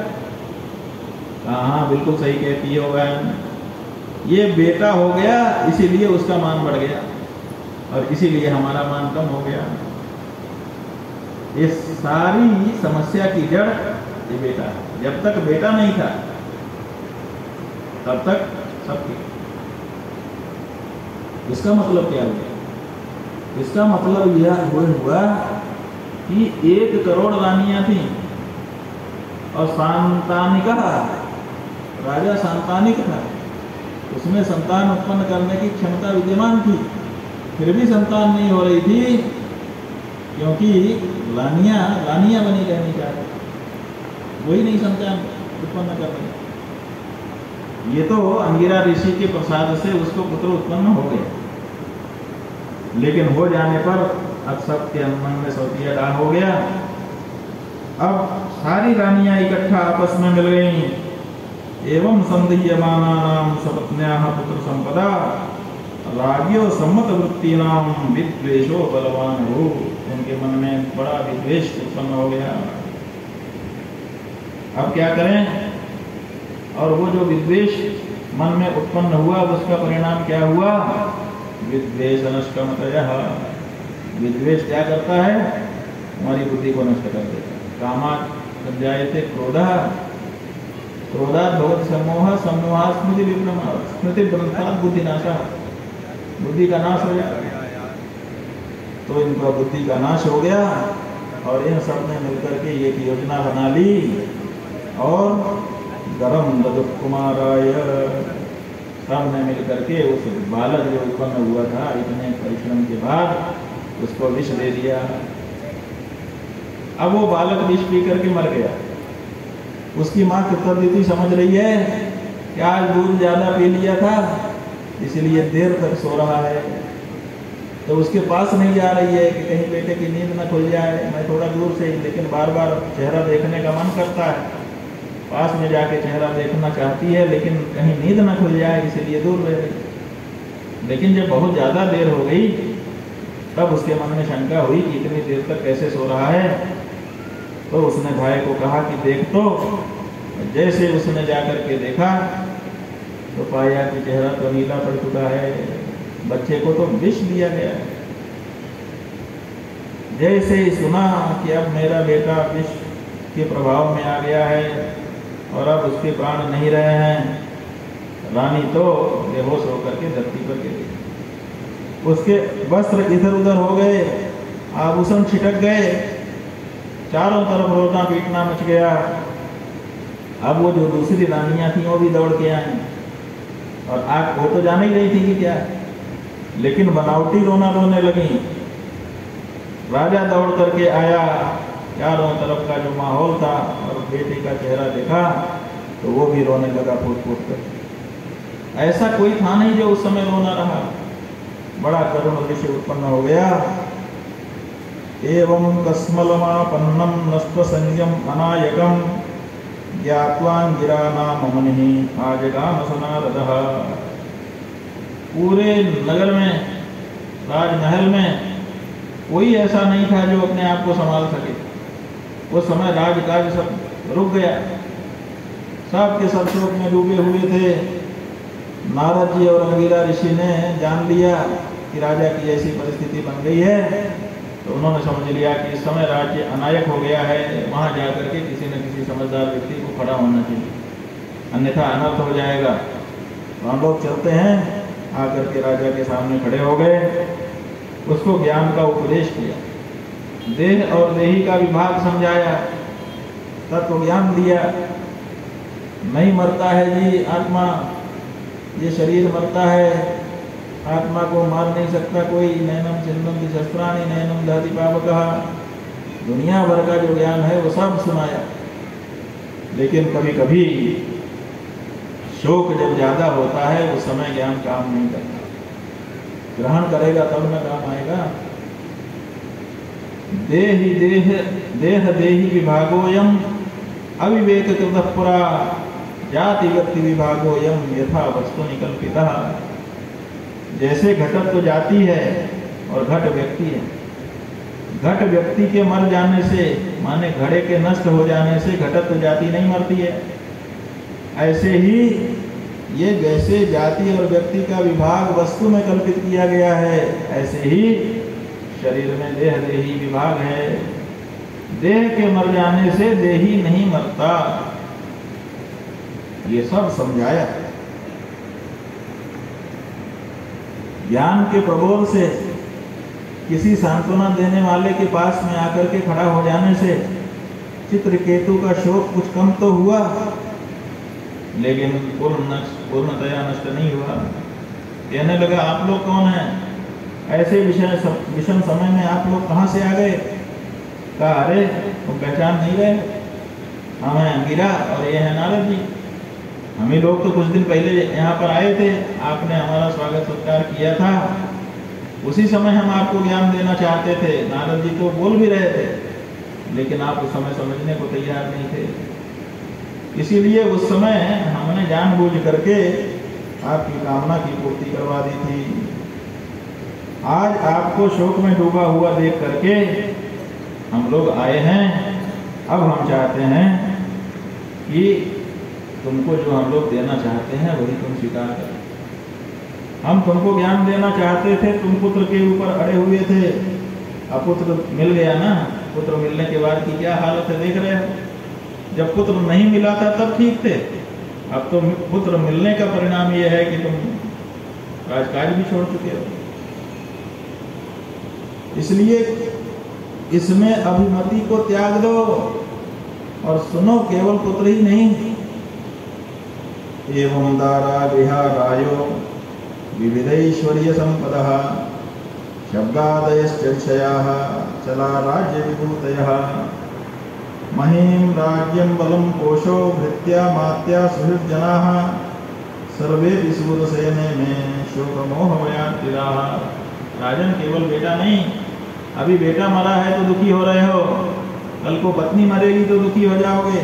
कहा हाँ, बिल्कुल सही कहती हो बहन, ये बेटा हो गया इसीलिए उसका मान बढ़ गया और इसीलिए हमारा मान कम हो गया। ये सारी समस्या की जड़ ये बेटा है। जब तक बेटा नहीं था तब तक सब ठीक। इसका मतलब क्या हुआ? इसका मतलब यह हुआ कि 1 करोड़ रानियां थी और सांतानिका, राजा सांतानिक था, उसमें संतान उत्पन्न करने की क्षमता विद्यमान थी, फिर भी संतान नहीं हो रही थी क्योंकि लानिया बनी रहनी चाहिए, वही नहीं संतान उत्पन्न कर रही। ये तो अंगिरा ऋषि के प्रसाद से उसको पुत्र उत्पन्न हो गया, लेकिन हो जाने पर अब सबके मन में सौतिया डाल हो गया। अब सारी रानियां इकट्ठा आपस में मिल गई। एवं संधीयमानानां सपत्न्याः पुत्र संपदा राज्यो सम्मत वृत्तीनां विद्वेषो बलवान हो। उनके मन में बड़ा विद्वेष उत्पन्न हो गया। अब क्या करें? और वो जो विद्वेष मन में उत्पन्न हुआ उसका परिणाम क्या हुआ? विद्वेष नष्टमतयः। विद्वेष क्या करता है? हमारी बुद्धि को नष्ट कर देता है। कामात् संजायते क्रोधः, क्रोधात् भवति सम्मोहः, सम्मोहात् स्मृति विभ्रमः, स्मृति भ्रंशात् बुद्धिनाशः। बुद्धि का नाश हो जाएगा। तो इनका बुद्धि का नाश हो गया और इन सब ने मिलकर के एक योजना बना ली और गरम ददुकुमाराय, सब ने मिलकर के उस बालक जो उत्पन्न हुआ था इतने परिश्रम के बाद उसको विष दे दिया। अब वो बालक विष पी करके मर गया। उसकी माँ कृतज्ञता समझ रही है कि आज दूध ज्यादा पी लिया था इसलिए देर तक सो रहा है, तो उसके पास नहीं जा रही है कि कहीं बेटे की नींद न खुल जाए। मैं थोड़ा दूर से ही, लेकिन बार बार चेहरा देखने का मन करता है, पास में जाके चेहरा देखना चाहती है, लेकिन कहीं नींद न खुल जाए इसलिए दूर रह रही। लेकिन जब बहुत ज़्यादा देर हो गई तब उसके मन में शंका हुई कि इतनी देर तक कैसे सो रहा है। तो उसने भाई को कहा कि देख तो। जैसे उसने जाकर के देखा तो पाया कि चेहरा तो नीला पड़ चुका है, बच्चे को तो विष दिया गया है। जैसे ही सुना कि अब मेरा बेटा विष के प्रभाव में आ गया है और अब उसके प्राण नहीं रहे हैं, रानी तो बेहोश होकर के धरती पर गिर गई। उसके वस्त्र इधर उधर हो गए, आभूषण छिटक गए, चारों तरफ रोना पीटना मच गया। अब वो जो दूसरी रानियां थी वो भी दौड़ के आई और आग वो तो जान ही रही थी कि क्या, लेकिन बनावटी रोना रोने लगी। राजा दौड़ करके आया, चारों तरफ का जो माहौल था और बेटी का चेहरा देखा तो वो भी रोने लगा फूट फूट कर। ऐसा कोई था नहीं जो उस समय रोना रहा। बड़ा करुण दृश्य उत्पन्न हो गया। एवं कस्मलमापन्नम नष्ट संयम अनायकम ज्ञात्वांगिरा नाम मुनिः आजगाम सनारदः। पूरे नगर में, राजमहल में कोई ऐसा नहीं था जो अपने आप को संभाल सके। उस समय राजकाज सब रुक गया, सब के सब शोक में डूबे हुए थे। नारद जी और अंगिरा ऋषि ने जान लिया कि राजा की ऐसी परिस्थिति बन गई है, तो उन्होंने समझ लिया कि इस समय राज्य अनायक हो गया है, वहाँ जाकर के किसी न किसी समझदार व्यक्ति को खड़ा होना चाहिए, अन्यथा अनर्थ हो जाएगा। तो हम लोग चलते हैं, आकर के राजा के सामने खड़े हो गए, उसको ज्ञान का उपदेश किया, देह और देही का विभाग समझाया, तत्व ज्ञान दिया। नहीं मरता है जी आत्मा, ये शरीर मरता है, आत्मा को मार नहीं सकता कोई। नैनम चिन्नम शस्त्राणि नैनम दहति पावकः। दुनिया भर का जो ज्ञान है वो सब सुनाया, लेकिन कभी कभी शोक जब ज्यादा होता है उस समय ज्ञान काम नहीं करता। ग्रहण करेगा तब न काम आएगा। देह देही विभागोयम अविवेक कृतः पुरा जाति व्यक्ति विभागोयम यथा वस्तु निकल्पितः। जैसे घटत तो जाति है और घट व्यक्ति है। घट व्यक्ति के मर जाने से, माने घड़े के नष्ट हो जाने से घटत तो जाति नहीं मरती है। ऐसे ही ये जैसे जाति और व्यक्ति का विभाग वस्तु में कल्पित किया गया है, ऐसे ही शरीर में देह देही विभाग है। देह के मर जाने से देही नहीं मरता, ये सब समझाया। ज्ञान के प्रबोध से किसी सांत्वना देने वाले के पास में आकर के खड़ा हो जाने से चित्रकेतु का शोक कुछ कम तो हुआ, लेकिन पूर्णतया नष्ट नहीं हुआ। कहने लगा, आप लोग कौन हैं? ऐसे विषम समय में आप लोग कहाँ से आ गए? कहा, अरे तुम पहचान नहीं रहे, हम हैं अंगिरा और ये है नारद जी। हम ही लोग तो कुछ दिन पहले यहाँ पर आए थे, आपने हमारा स्वागत सत्कार किया था, उसी समय हम आपको ज्ञान देना चाहते थे। नारद जी तो बोल भी रहे थे, लेकिन आप उस समय समझने को तैयार नहीं थे। इसीलिए उस समय हमने जानबूझ करके आपकी कामना की पूर्ति करवा दी थी। आज आपको शोक में डूबा हुआ देख करके हम लोग आए हैं। अब हम चाहते हैं कि तुमको जो हम लोग देना चाहते हैं वही तुम स्वीकार करो। हम तुमको ज्ञान देना चाहते थे, तुम पुत्र के ऊपर अड़े हुए थे, अब पुत्र मिल गया ना। पुत्र मिलने के बाद की क्या हालत है देख रहे हो। जब पुत्र नहीं मिला था तब ठीक थे, अब तो पुत्र मिलने का परिणाम यह है कि तुम राजकाज भी छोड़ चुके हो। इसलिए इसमें अभिमति को त्याग दो और सुनो, केवल पुत्र ही नहीं, एवं दारा विहारायो विविधैश्वर्य संपदः शब्दादयश्चर्षयाः चला राज्य विभूतयः महीम राज्यं बलं कोशो भृत्या मात्या सुहृज्जनाः सर्वे विसूदशयने में शोकमोहभयार्तिराः। राजन, केवल बेटा नहीं, अभी बेटा मरा है तो दुखी हो रहे हो, कल को पत्नी मरेगी तो दुखी हो जाओगे,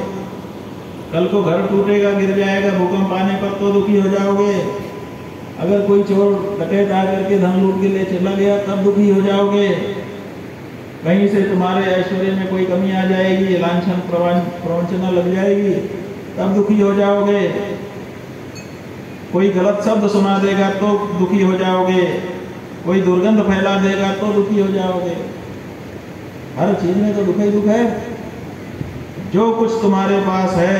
कल को घर टूटेगा, गिर जाएगा भूकंप आने पर तो दुखी हो जाओगे, अगर कोई चोर डकैत आकर के धन लूट के ले चला गया तब दुखी हो जाओगे, कहीं से तुम्हारे ऐश्वर्य में कोई कमी आ जाएगी, लांछन प्रवंचना लग जाएगी तब दुखी हो जाओगे, कोई गलत शब्द सुना देगा तो दुखी हो जाओगे, कोई दुर्गंध फैला देगा तो दुखी हो जाओगे। हर चीज में तो दुख ही दुख है। जो कुछ तुम्हारे पास है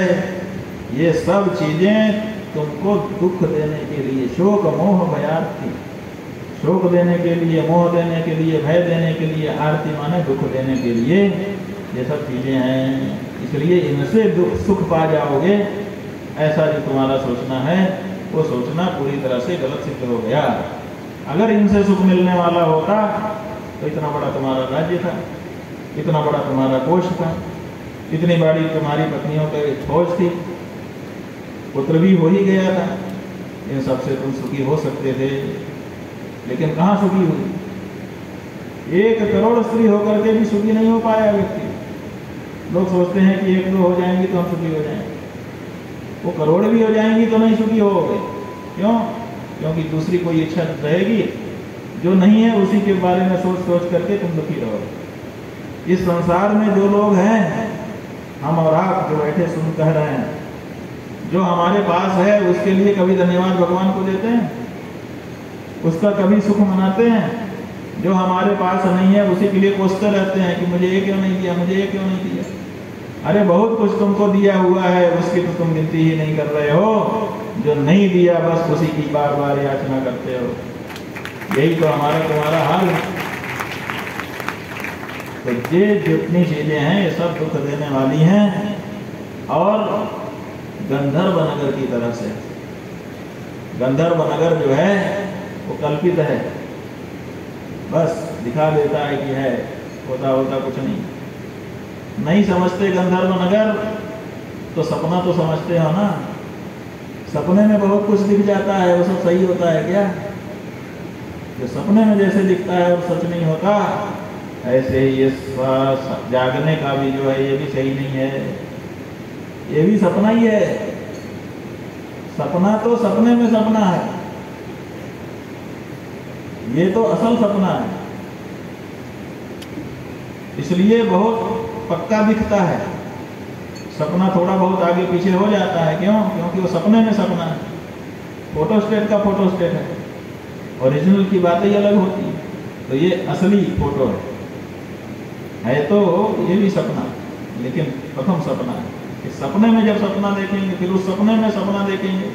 ये सब चीजें तुमको दुख देने के लिए, शोक मोह भयार्ति, शोक देने के लिए, मोह देने के लिए, भय देने के लिए, आरती माने दुख देने के लिए ये सब चीजें हैं। इसलिए इनसे सुख पा जाओगे, ऐसा जो तुम्हारा सोचना है वो सोचना पूरी तरह से गलत सिद्ध हो गया। अगर इनसे सुख मिलने वाला होता तो इतना बड़ा तुम्हारा राज्य था, इतना बड़ा तुम्हारा कोष था, इतनी बड़ी तुम्हारी पत्नियों की फौज थी, पुत्र भी हो ही गया था, इन सबसे तुम सुखी हो सकते थे। लेकिन कहाँ सुखी हुई? 1 करोड़ स्त्री होकर के भी सुखी नहीं हो पाया व्यक्ति। लोग सोचते हैं कि 1-2 हो जाएंगी तो हम सुखी हो जाएंगे, वो करोड़ भी हो जाएंगी तो नहीं सुखी होगे। क्यों? क्योंकि दूसरी कोई इच्छा रहेगी जो नहीं है, उसी के बारे में सोच सोच करके तुम दुखी रहोगे। इस संसार में जो लोग हैं, हम और आप जो बैठे सुन कह रहे हैं, जो हमारे पास है उसके लिए कभी धन्यवाद भगवान को देते हैं, उसका कभी सुख मनाते हैं? जो हमारे पास नहीं है उसी के लिए कोसते रहते हैं कि मुझे ये क्यों नहीं दिया, मुझे ये क्यों नहीं दिया। अरे बहुत कुछ तुमको दिया हुआ है, उसकी तो तुम गिनती ही नहीं कर रहे हो। जो नहीं दिया बस उसी की बार बार याचना करते हो। यही तो हमारा तुम्हारा हाल है। तो ये जितनी चीजें हैं ये सब दुख देने वाली हैं, और गंधर्व नगर की तरह से। गंधर्व नगर जो है वो कल्पित है, बस दिखा देता है कि है, होता कुछ नहीं समझते। गंधर्व नगर तो सपना तो समझते हो ना, सपने में बहुत कुछ दिख जाता है, वो सब सही होता है क्या? जो सपने में जैसे दिखता है और सच नहीं होता, ऐसे ही ये जागने का भी जो है ये भी सही नहीं है, ये भी सपना ही है। सपना तो सपने में सपना है, ये तो असल सपना है। इसलिए बहुत पक्का दिखता है, सपना थोड़ा बहुत आगे पीछे हो जाता है। क्यों? क्योंकि वो सपने में सपना है, फोटोस्टेट का फोटोस्टेट है, ओरिजिनल की बातें ही अलग होती है। तो ये असली फोटो है तो ये भी सपना, लेकिन प्रथम सपना है। इस सपने में जब सपना देखेंगे, फिर उस सपने में सपना देखेंगे,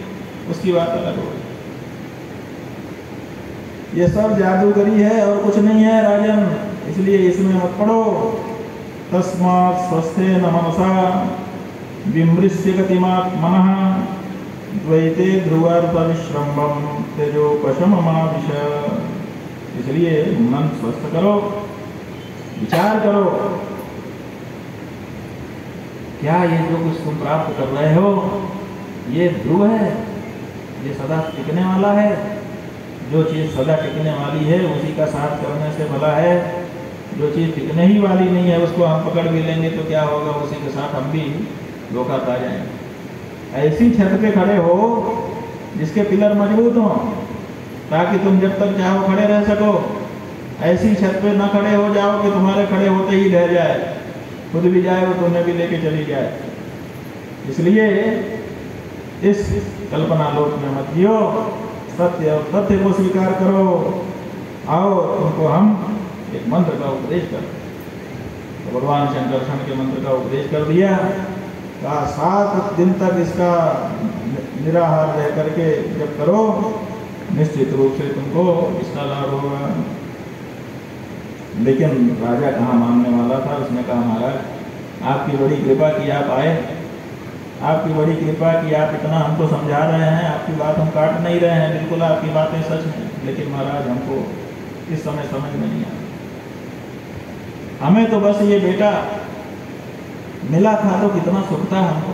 उसकी बात अलग होगी। ये सब जादूगरी है और कुछ नहीं है राजन, इसलिए इसमें मत पड़ो। तस्मात् स्वस्थे न मनसा विमृश्य गतिमात् मनः द्वैते ध्रुवार्थविश्रम्भं तेजोपशममाविश। इसलिए मन स्वस्थ करो, विचार करो, क्या ये जो कुछ तुम प्राप्त कर रहे हो ये ध्रुव है, ये सदा टिकने वाला है? जो चीज़ सदा टिकने वाली है उसी का साथ करने से भला है। जो चीज़ टिकने ही वाली नहीं है उसको हम पकड़ भी लेंगे तो क्या होगा, उसी के साथ हम भी धोखा पा जाएंगे। ऐसी छत पे खड़े हो जिसके पिलर मजबूत हो, ताकि तुम जब तक चाहो खड़े रह सको। ऐसी छत पे न खड़े हो जाओ कि तुम्हारे खड़े होते ही ढह जाए, खुद भी जाए वो तुम्हें भी लेके चली जाए। इसलिए इस कल्पना लोक में मत जियो, सत्य और तथ्य को स्वीकार करो। आओ तुमको हम एक मंत्र का उपदेश कर। तो भगवान शंकरषण के मंत्र का उपदेश कर दिया। कहा 7 दिन तक इसका निराहार रह करके जब करो निश्चित रूप से तुमको इसका लाभ होगा। लेकिन राजा कहाँ मानने वाला था। उसने कहा महाराज आपकी बड़ी कृपा की आप आए, आपकी बड़ी कृपा की आप इतना हमको समझा रहे हैं, आपकी बात हम काट नहीं रहे हैं, बिल्कुल आपकी बातें सच हैं। लेकिन महाराज हमको इस समय समझ में नहीं आया। हमें तो बस ये बेटा मिला था तो कितना सुख था हमको।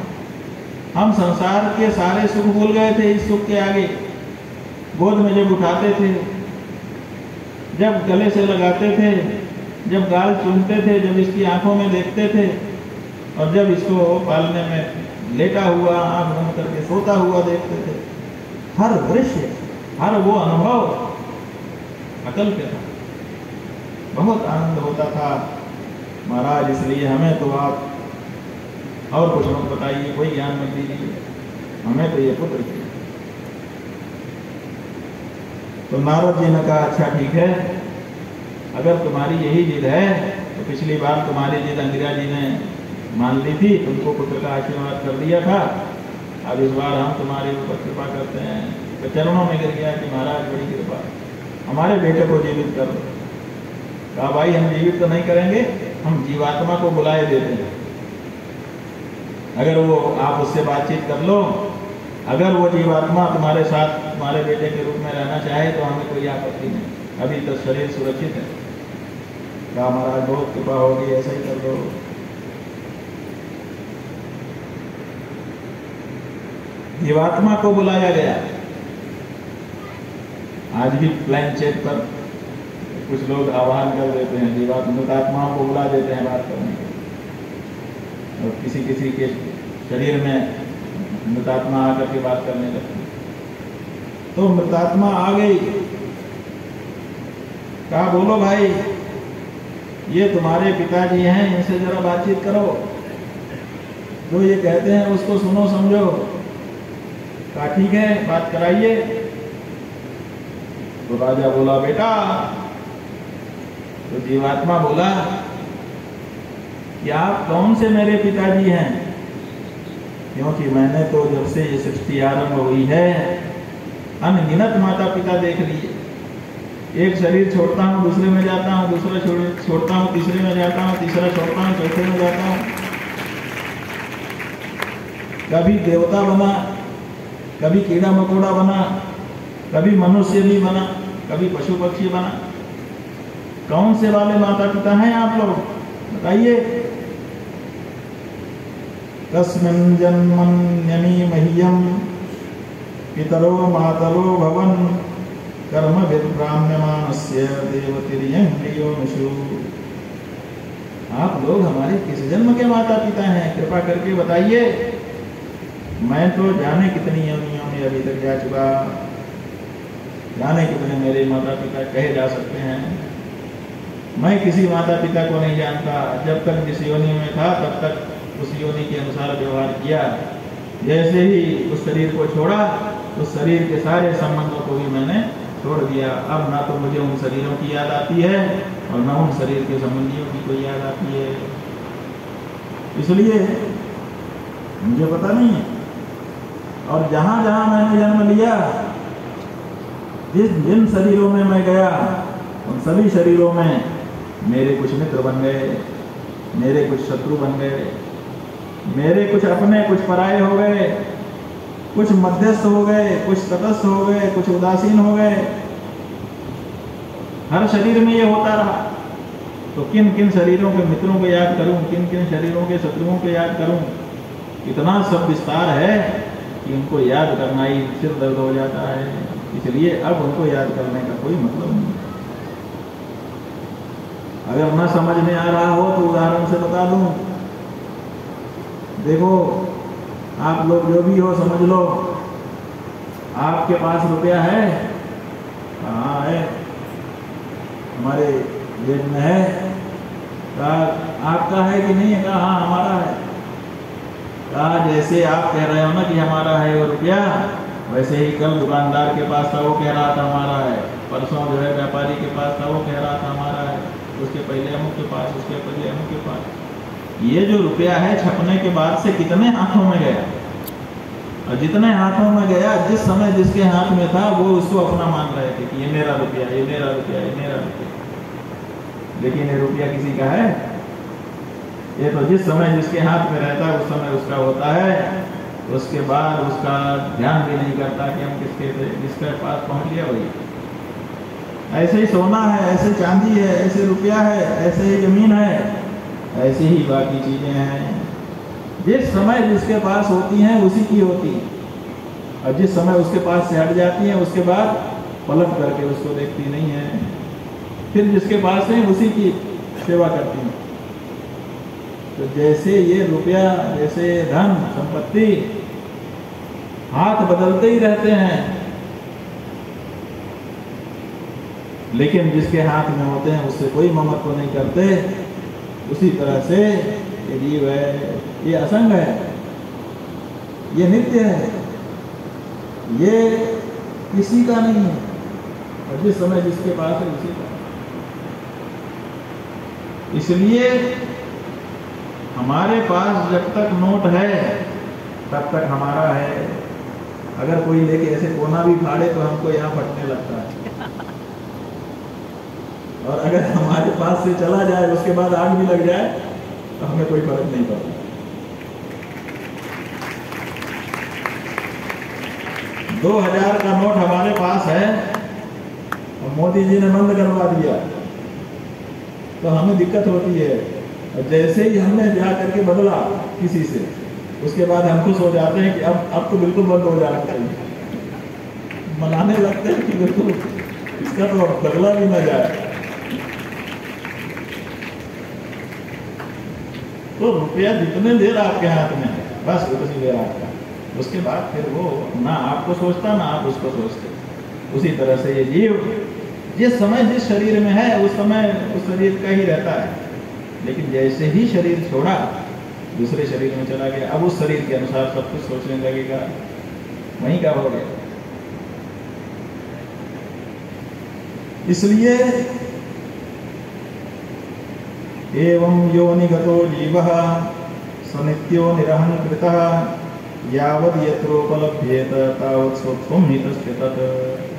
हम संसार के सारे सुख भूल गए थे इस सुख के आगे। गोद में जब उठाते थे, जब गले से लगाते थे, जब गाल चूमते थे, जब इसकी आंखों में देखते थे, और जब इसको पालने में लेटा हुआ आंख बंद करके सोता हुआ देखते थे, हर दृश्य, हर वो अनुभव अकल के था, बहुत आनंद होता था महाराज। इसलिए हमें तो आप और कुछ मत बताइए, कोई ज्ञान मत दीजिए, हमें तो ये पुत्र चाहिए। तो नारद जी ने कहा अच्छा ठीक है, अगर तुम्हारी यही जिद है तो पिछली बार तुम्हारी जिद अंगिरा जी ने मान ली थी, तुमको पुत्र का आशीर्वाद कर दिया था। अब इस बार हम तुम्हारे ऊपर कृपा करते हैं। तो चरणों में गिर गया कि महाराज बड़ी कृपा, हमारे बेटे को जीवित कर दो। कहा भाई हम जीवित तो नहीं करेंगे, हम जीवात्मा को बुलाए देते हैं। अगर वो आप उससे बातचीत कर लो, अगर वो जीवात्मा तुम्हारे साथ तुम्हारे बेटे के रूप में रहना चाहे तो हमें कोई आपत्ति नहीं, अभी तो शरीर सुरक्षित है। कहा महाराज बहुत कृपा होगी, ऐसा ही कर दो। जीवात्मा को बुलाया गया। आज भी प्लान चेक पर कुछ लोग आह्वान कर देते हैं, जीवात्माओं को बुला देते हैं बात करने के, और किसी किसी के शरीर में मृतात्मा आकर के बात करने लगती। तो मृतात्मा आ गई, कहा बोलो भाई ये तुम्हारे पिताजी हैं, इनसे जरा बातचीत करो, जो ये कहते हैं उसको सुनो समझो। कहा ठीक है बात कराइए। तो राजा बोला बेटा, तो जीवात्मा बोला कि आप कौन से मेरे पिताजी हैं, क्योंकि मैंने तो जब से ये सृष्टि आरंभ हुई है अनगिनत माता पिता देख लिए। एक शरीर छोड़ता हूँ दूसरे में जाता हूँ, दूसरा छोड़ता हूँ तीसरे में जाता हूँ, तीसरा छोड़ता हूँ चौथे में जाता हूँ। कभी देवता बना, कभी कीड़ा मकोड़ा बना, कभी मनुष्य भी बना, कभी पशु पक्षी बना। कौन से वाले माता पिता हैं आप लोग बताइए। तस्मिन् जन्मन्यमी मह्यम पितरो मातरो भवन कर्म विभ्राम्यमानस्य देवतिर्यंग्रियोनिषु। आप लोग हमारे किस जन्म के माता पिता हैं, कृपा करके बताइए। मैं तो जाने कितनी योनियों में अभी तक जा चुका, जाने कितने मेरे माता पिता कहे जा सकते हैं। मैं किसी माता पिता को नहीं जानता। जब तक जिस योनि में था तब तक उस योनि के अनुसार व्यवहार किया। जैसे ही उस शरीर को छोड़ा उस शरीर के सारे संबंधों को भी मैंने छोड़ दिया। अब ना तो मुझे उन शरीरों की याद आती है और ना उन शरीर के संबंधियों की कोई याद आती है। इसलिए मुझे पता नहीं है। और जहाँ जहाँ मैंने जन्म लिया, जिन शरीरों में मैं गया, उन सभी शरीरों में मेरे कुछ मित्र बन गए, मेरे कुछ शत्रु बन गए, मेरे कुछ अपने कुछ पराये हो गए, कुछ मध्यस्थ हो गए, कुछ तटस्थ हो गए, कुछ उदासीन हो गए। हर शरीर में ये होता रहा। तो किन किन शरीरों के मित्रों को याद करूं, किन किन शरीरों के शत्रुओं को याद करूं, इतना सब विस्तार है कि उनको याद करना ही सिर दर्द हो जाता है। इसलिए अब उनको याद करने का कोई मतलब नहीं। अगर न समझ में आ रहा हो तो उदाहरण से बता दूं। देखो, आप लोग जो भी हो समझ लो, आपके पास रुपया है? कहाँ है? हमारे जेब में है। कहा आपका है कि नहीं है? कहा हाँ हमारा है। कहा जैसे आप कह रहे हो ना कि हमारा है वो रुपया, वैसे ही कल दुकानदार के पास था, वो कह रहा था हमारा है। परसों जो है व्यापारी के पास था, वो कह रहा था हमारा है। उसके पहले अमुक के पास, उसके पहले अमुक के पास। ये जो रुपया है छपने के बाद से कितने हाथों में गया, और जितने हाथों में गया, जिस समय जिसके हाथ में था वो उसको अपना मान रहे थे कि ये मेरा रुपया, ये मेरा रुपया, ये मेरा रुपया। लेकिन ये रुपया किसी का है? ये तो जिस समय जिसके हाथ में रहता है उस समय उसका होता है। उसके बाद उसका ध्यान भी नहीं करता कि हम किसके पास पहुंच गया। वही ऐसे ही सोना है, ऐसे चांदी है, ऐसे रुपया है, ऐसे ही जमीन है, ऐसी ही बाकी चीजें हैं। जिस समय जिसके पास होती हैं उसी की होती है, और जिस समय उसके पास से हट जाती हैं उसके बाद पलट करके उसको देखती नहीं है। फिर जिसके पास है उसी की सेवा करती हैं। तो जैसे ये रुपया, जैसे धन संपत्ति हाथ बदलते ही रहते हैं, लेकिन जिसके हाथ में होते हैं उससे कोई ममत्व नहीं करते। उसी तरह से ये जीव है, ये असंग है, ये नित्य है, ये किसी का नहीं है, और जिस समय जिसके पास है उसी का। इसलिए हमारे पास जब तक नोट है तब तक हमारा है। अगर कोई लेके ऐसे कोना भी फाड़े तो हमको यहाँ फटने लगता है, और अगर हमारे पास से चला जाए उसके बाद आग भी लग जाए तो हमें कोई फर्क नहीं पड़ता। 2000 का नोट हमारे पास है और मोदी जी ने बंद करवा दिया तो हमें दिक्कत होती है। और जैसे ही हमने जा करके बदला किसी से, उसके बाद हम खुश हो जाते हैं कि अब तो बिल्कुल बंद हो जाना चाहिए। मनाने लगते हैं कि बिल्कुल इसका तो बदला भी न जाए। तो रुपया जितने देर आपके हाथ में है बस उतनी देर आपका, उसके बाद फिर वो ना आपको सोचता ना आप उसको सोचते। उसी तरह से ये जीव जिस समय जिस शरीर में है उस समय उस शरीर का ही रहता है, लेकिन जैसे ही शरीर छोड़ा दूसरे शरीर में चला गया, अब उस शरीर के अनुसार सब कुछ सोचने लगेगा, वहीं का हो गया। इसलिए एवं योनिगतो जीवः सनित्यो निरहंकृतः यावद् यत्रोपलभ्येत तावत् स्वत्वं हि तस्य तत्।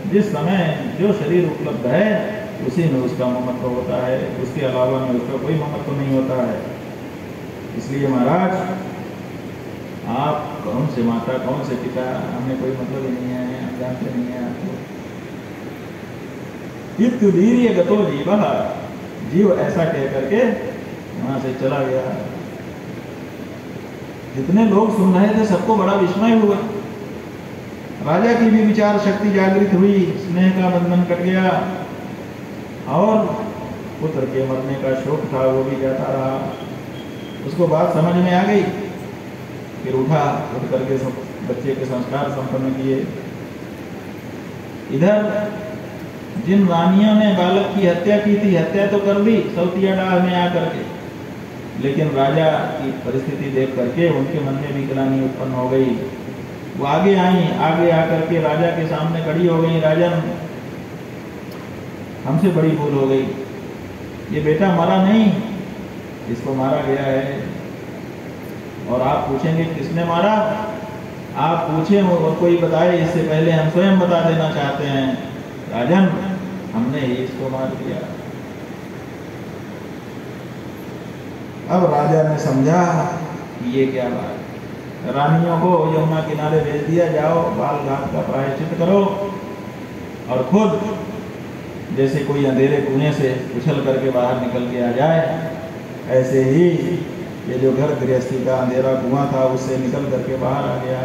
जिस समय जो शरीर उपलब्ध है उसी में उसका ममत्व होता है, उसके अलावा में उसका कोई ममत्व नहीं होता है। इसलिए महाराज, आप कौन से माता कौन से पिता हमें कोई मतलब ही नहीं है, हम जानते नहीं है आपको। इत्युदीर्य गतो जीवः, जीव ऐसा कह करके वहां से चला गया। जितने लोग सुन रहे थे सबको बड़ा विस्मय हुआ। राजा की भी विचार शक्ति जागृत हुई, स्नेह का बंधन कट गया, और पुत्र के मरने का शोक था वो भी जाता रहा। उसको बात समझ में आ गई, फिर उठा, उठ करके सब बच्चे के संस्कार संपन्न किए। इधर जिन रानियों ने बालक की हत्या की थी, हत्या तो कर दी सौतिया डाल में आकर के, लेकिन राजा की परिस्थिति देख करके उनके मन में भी ग्लानि उत्पन्न हो गई। वो आगे आई, आगे आकर के राजा के सामने खड़ी हो गई। राजन, हमसे बड़ी भूल हो गई, ये बेटा मरा नहीं, इसको मारा गया है। और आप पूछेंगे किसने मारा, आप पूछे और कोई बताए इससे पहले हम स्वयं बता देना चाहते हैं, राजन हमने ही इसको मार दिया। अब राजा ने समझा कि ये क्या बात, रानियों को यमुना किनारे भेज दिया, जाओ बाल घात का प्रायश्चित करो, और खुद जैसे कोई अंधेरे कुएं से उछल करके बाहर निकल के आ जाए, ऐसे ही ये जो घर गृहस्थी का अंधेरा कुआं था उससे निकल करके बाहर आ गया।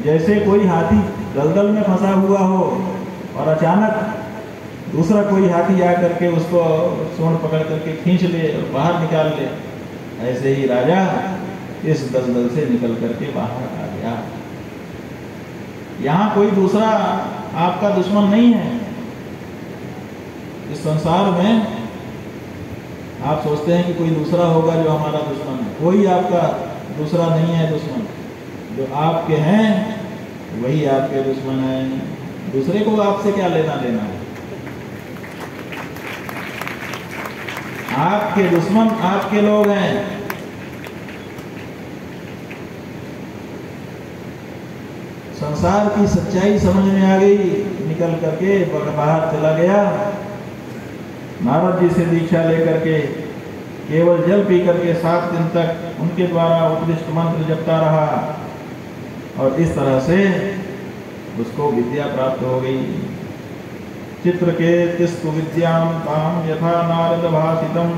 जैसे कोई हाथी दलदल में फंसा हुआ हो और अचानक दूसरा कोई हाथी आ करके उसको सूंड पकड़ करके खींच ले और बाहर निकाल ले, ऐसे ही राजा इस दलदल से निकल करके बाहर आ गया। यहाँ कोई दूसरा आपका दुश्मन नहीं है। इस संसार में आप सोचते हैं कि कोई दूसरा होगा जो हमारा दुश्मन है, कोई आपका दूसरा नहीं है दुश्मन। जो आपके हैं वही आपके दुश्मन हैं, दूसरे को आपसे क्या लेना देना है। आपके दुश्मन आपके लोग हैं। संसार की सच्चाई समझ में आ गई, निकल करके बाहर चला गया। नारद जी से दीक्षा लेकर के केवल जल पी करके 7 दिन तक उनके द्वारा उपदिष्ट मंत्र जपता रहा, और इस तरह से उसको विद्या प्राप्त हो गई। चित्रकेतिस्तु विद्यां तां यथा नारद भाषितं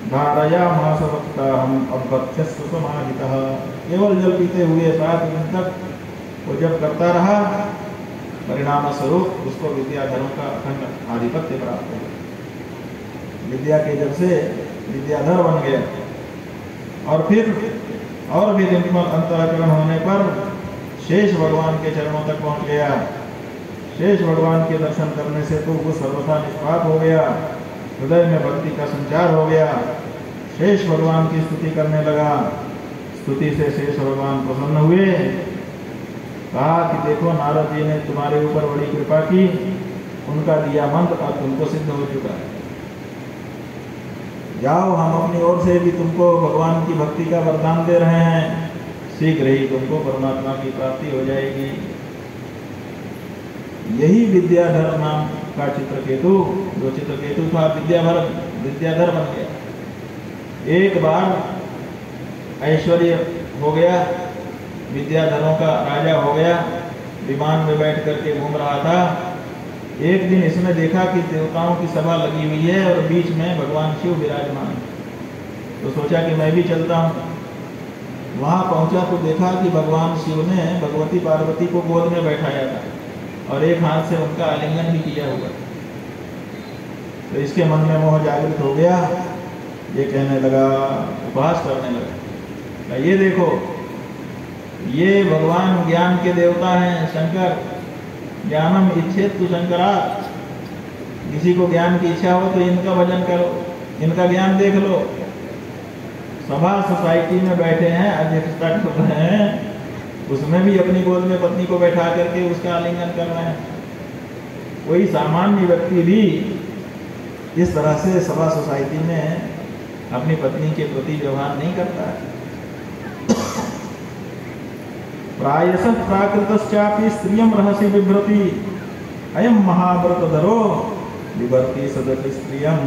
धारयामास वक्ताहं अभक्ष्यस्व समाहितः। केवल जल पीते हुए 7 दिन तक वो जब करता रहा, परिणाम स्वरूप उसको विद्याधरों का अखंड आधिपत्य प्राप्त हो गया। विद्या के जब से विद्याधर बन गया, और फिर और भी निर्मल अंतःकरण होने पर शेष भगवान के चरणों तक पहुंच गया। शेष भगवान के दर्शन करने से तो वो सर्वथा निष्पाप हो गया, हृदय में भक्ति का संचार हो गया। शेष भगवान की स्तुति करने लगा, स्तुति से शेष भगवान प्रसन्न हुए। कहा कि देखो नारद जी ने तुम्हारे ऊपर बड़ी कृपा की, उनका दिया मंत्र अब तुमको सिद्ध हो चुका है, जाओ हम अपनी ओर से भी तुमको भगवान की भक्ति का वरदान दे रहे हैं, शीघ्र ही तुमको परमात्मा की प्राप्ति हो जाएगी। यही विद्याधर नाम का चित्रकेतु, जो चित्रकेतु था विद्याधर बन गया। एक बार ऐश्वर्य हो गया, विद्याधरों का राजा हो गया, विमान में बैठ करके घूम रहा था। एक दिन इसने देखा कि देवताओं की सभा लगी हुई है और बीच में भगवान शिव विराजमान, तो सोचा कि मैं भी चलता हूँ। वहाँ पहुँचा तो देखा कि भगवान शिव ने भगवती पार्वती को गोद में बैठाया था और एक हाथ से उनका आलिंगन भी किया हुआ। तो इसके मन में मोह जागृत हो गया, ये कहने लगा, उपहास करने लगा, ये देखो ये भगवान ज्ञान के देवता हैं शंकर, ज्ञानम इच्छेत तु शंकरा। किसी को ज्ञान की इच्छा हो तो इनका भजन करो, इनका ज्ञान देख लो। सभा सोसाइटी में बैठे हैं, अध्यक्षता कर रहे हैं, उसमें भी अपनी गोद में पत्नी को बैठा करके उसका आलिंगन कर रहे हैं। कोई सामान्य व्यक्ति भी इस तरह से सभा सोसाइटी में अपनी पत्नी के प्रति व्यवहार नहीं करता है। प्रायशः प्राकृतश्चापि स्त्रियं रहसि बिभ्रति, अयम महाव्रतधरो विभर्ति सदति स्त्रियं।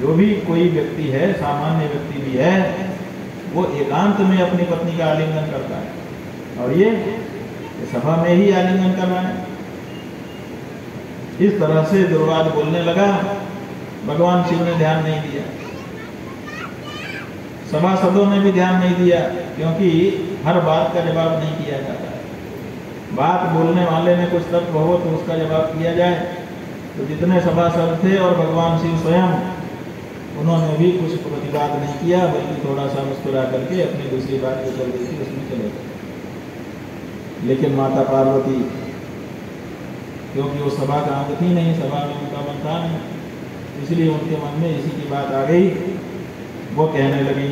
जो भी कोई व्यक्ति है, सामान्य व्यक्ति भी है, वो एकांत में अपनी पत्नी का आलिंगन करता है, और ये सभा में ही आलिंगन कर रहा है। इस तरह से दुर्वाद बोलने लगा। भगवान शिव ने ध्यान नहीं दिया, सभासदों ने भी ध्यान नहीं दिया, क्योंकि हर बात का जवाब नहीं किया जाता है। बात बोलने वाले में कुछ तत्व हो तो उसका जवाब किया जाए। तो जितने सभासद थे और भगवान शिव स्वयं, उन्होंने भी कुछ प्रतिवाद नहीं किया, बल्कि थोड़ा सा मुस्कुरा करके अपनी दूसरी बात जो चल रही थी उसमें चले गए। लेकिन माता पार्वती, क्योंकि वो सभा का अंग थी नहीं, सभा में उनका मन था नहीं, इसलिए उनके मन में इसी की बात आ गई। वो कहने लगी,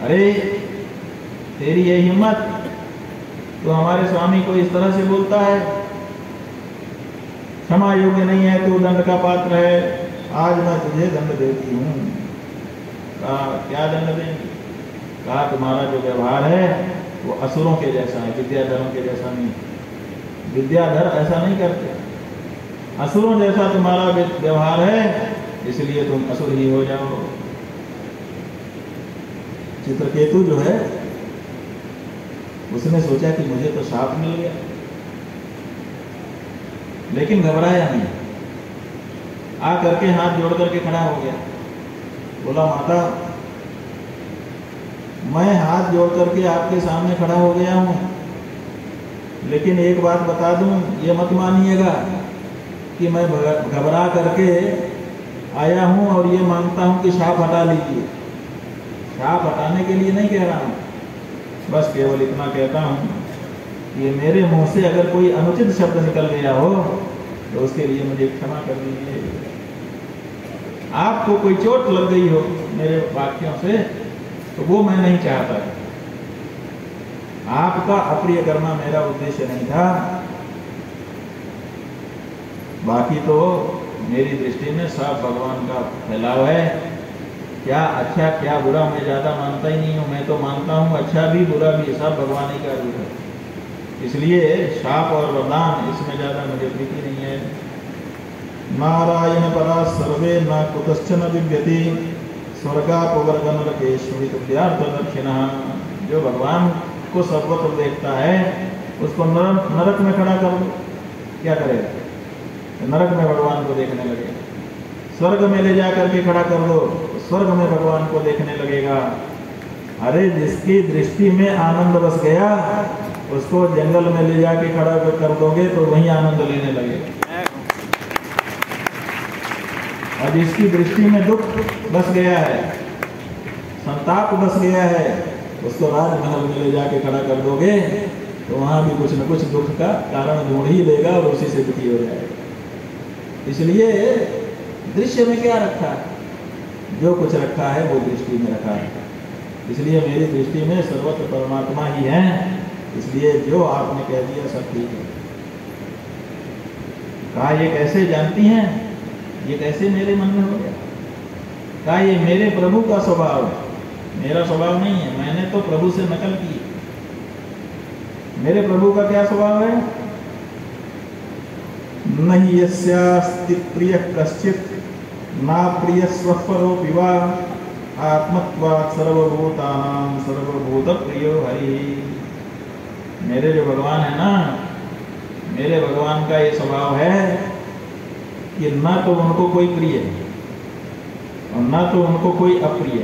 अरे तेरी ये हिम्मत, तो हमारे स्वामी को इस तरह से बोलता है, क्षमा योग्य नहीं है, तू दंड का पात्र है, आज मैं तुझे दंड देती हूँ। क्या दंड देंगे? कहा तुम्हारा जो व्यवहार है वो असुरों के जैसा है, विद्याधरों के जैसा नहीं। विद्याधर ऐसा नहीं करते, असुरों जैसा तुम्हारा व्यवहार है, इसलिए तुम असुर ही हो जाओ। चित्रकेतु जो है उसने सोचा कि मुझे तो शाप मिल गया, लेकिन घबराया नहीं, आ करके हाथ जोड़ करके खड़ा हो गया। बोला माता, मैं हाथ जोड़ करके आपके सामने खड़ा हो गया हूं, लेकिन एक बात बता दूं, ये मत मानिएगा कि मैं घबरा करके आया हूं और ये मांगता हूं कि शाप हटा लीजिए। शाप हटाने के लिए नहीं कह रहा हूं, बस केवल इतना कहता हूं कि मेरे मुंह से अगर कोई अनुचित शब्द निकल गया हो तो उसके लिए मुझे क्षमा कर दीजिए। आपको कोई चोट लग गई हो मेरे वाक्यों से तो वो मैं नहीं चाहता। आपका अप्रिय करना मेरा उद्देश्य नहीं था। बाकी तो मेरी दृष्टि में सब भगवान का फैलाव है। क्या अच्छा क्या बुरा मैं ज्यादा मानता ही नहीं हूं। मैं तो मानता हूं अच्छा भी बुरा भी सब भगवान ही का रूप है। इसलिए शाप और वरदान इसमें ज्यादा मुझे प्रीति नहीं है। नारायण परा सर्वे न कुतश्चन दिव्यति स्वर्गापवर्ग नरकेश्वरी तुभ्यार्थ दक्षिणा। जो भगवान को सर्वत्र देखता है उसको नरक में खड़ा कर दो, क्या करेगा? नरक में भगवान को देखने लगेगा। स्वर्ग में ले जा करके खड़ा कर दो, स्वर्ग में भगवान को देखने लगेगा। अरे जिसकी दृष्टि में आनंद बस गया उसको जंगल में ले जाके खड़ा कर दोगे तो वहीं आनंद लेने लगेगा। और जिसकी दृष्टि में दुख बस गया है, संताप बस गया है, उसको राजमहल में ले जाके खड़ा कर दोगे तो वहां भी कुछ न कुछ दुख का कारण ढूंढ ही लेगा और उसी से दुखी हो जाएगा। इसलिए दृश्य में क्या रखा है? जो कुछ रखा है वो दृष्टि में रखा है। इसलिए मेरी दृष्टि में सर्वत्र परमात्मा ही है। इसलिए जो आपने कह दिया सब ठीक है। कहा ये कैसे जानती हैं? ये कैसे मेरे मन में हो गया? कहा ये मेरे प्रभु का स्वभाव है, मेरा स्वभाव नहीं है। मैंने तो प्रभु से नकल की। मेरे प्रभु का क्या स्वभाव है? नहीं यस्यास्ति प्रिय कश्चित ना प्रिय स्वपरो विवा आत्मत्वात् सर्वभूतानां सर्वभूत प्रियो हरि। मेरे जो भगवान है ना, मेरे भगवान का ये स्वभाव है कि ना तो उनको कोई प्रिय और ना तो उनको कोई अप्रिय,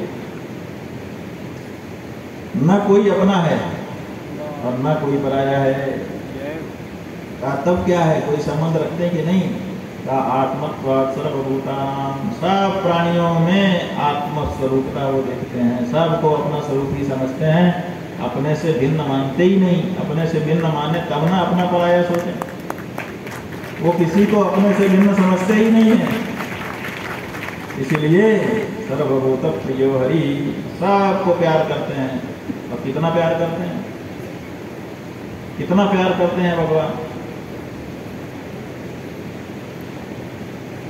ना कोई अपना है और ना कोई पराया है। का तब क्या है? कोई संबंध रखते हैं कि नहीं? का आत्मत्वात् सर्वभूतानां, सब प्राणियों में आत्मस्वरूपता वो देखते हैं, सबको अपना स्वरूप ही समझते हैं, अपने से भिन्न मानते ही नहीं। अपने से भिन्न माने तब ना अपना पराया सोचे। वो किसी को अपने से भिन्न समझते ही नहीं है। इसलिए सर्वभूत प्रियो हरि, सबको प्यार करते हैं। और कितना प्यार करते हैं? कितना प्यार करते हैं भगवान?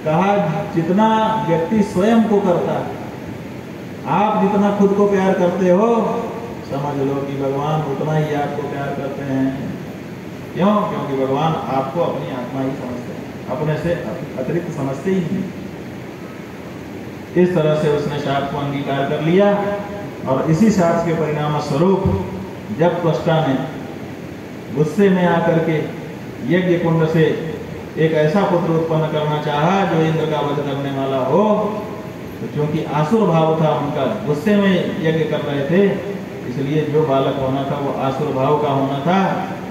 कहा जितना व्यक्ति स्वयं को करता है, आप जितना खुद को प्यार करते हो समझ लो कि भगवान उतना ही आपको प्यार करते हैं। क्यों? क्योंकि भगवान आपको अपनी आत्मा ही समझते हैं, अपने से अतिरिक्त समझते ही नहीं। इस तरह से उसने शाप को अंगीकार कर लिया और इसी शाप के परिणाम स्वरूप जब त्वष्टा ने गुस्से में आकर के यज्ञ कुंड से एक ऐसा पुत्र उत्पन्न करना चाहा जो इंद्र का वध करने वाला हो, तो क्योंकि आसुर भाव था उनका, गुस्से में यज्ञ कर रहे थे, इसलिए जो बालक होना था वो आसुर भाव का होना था।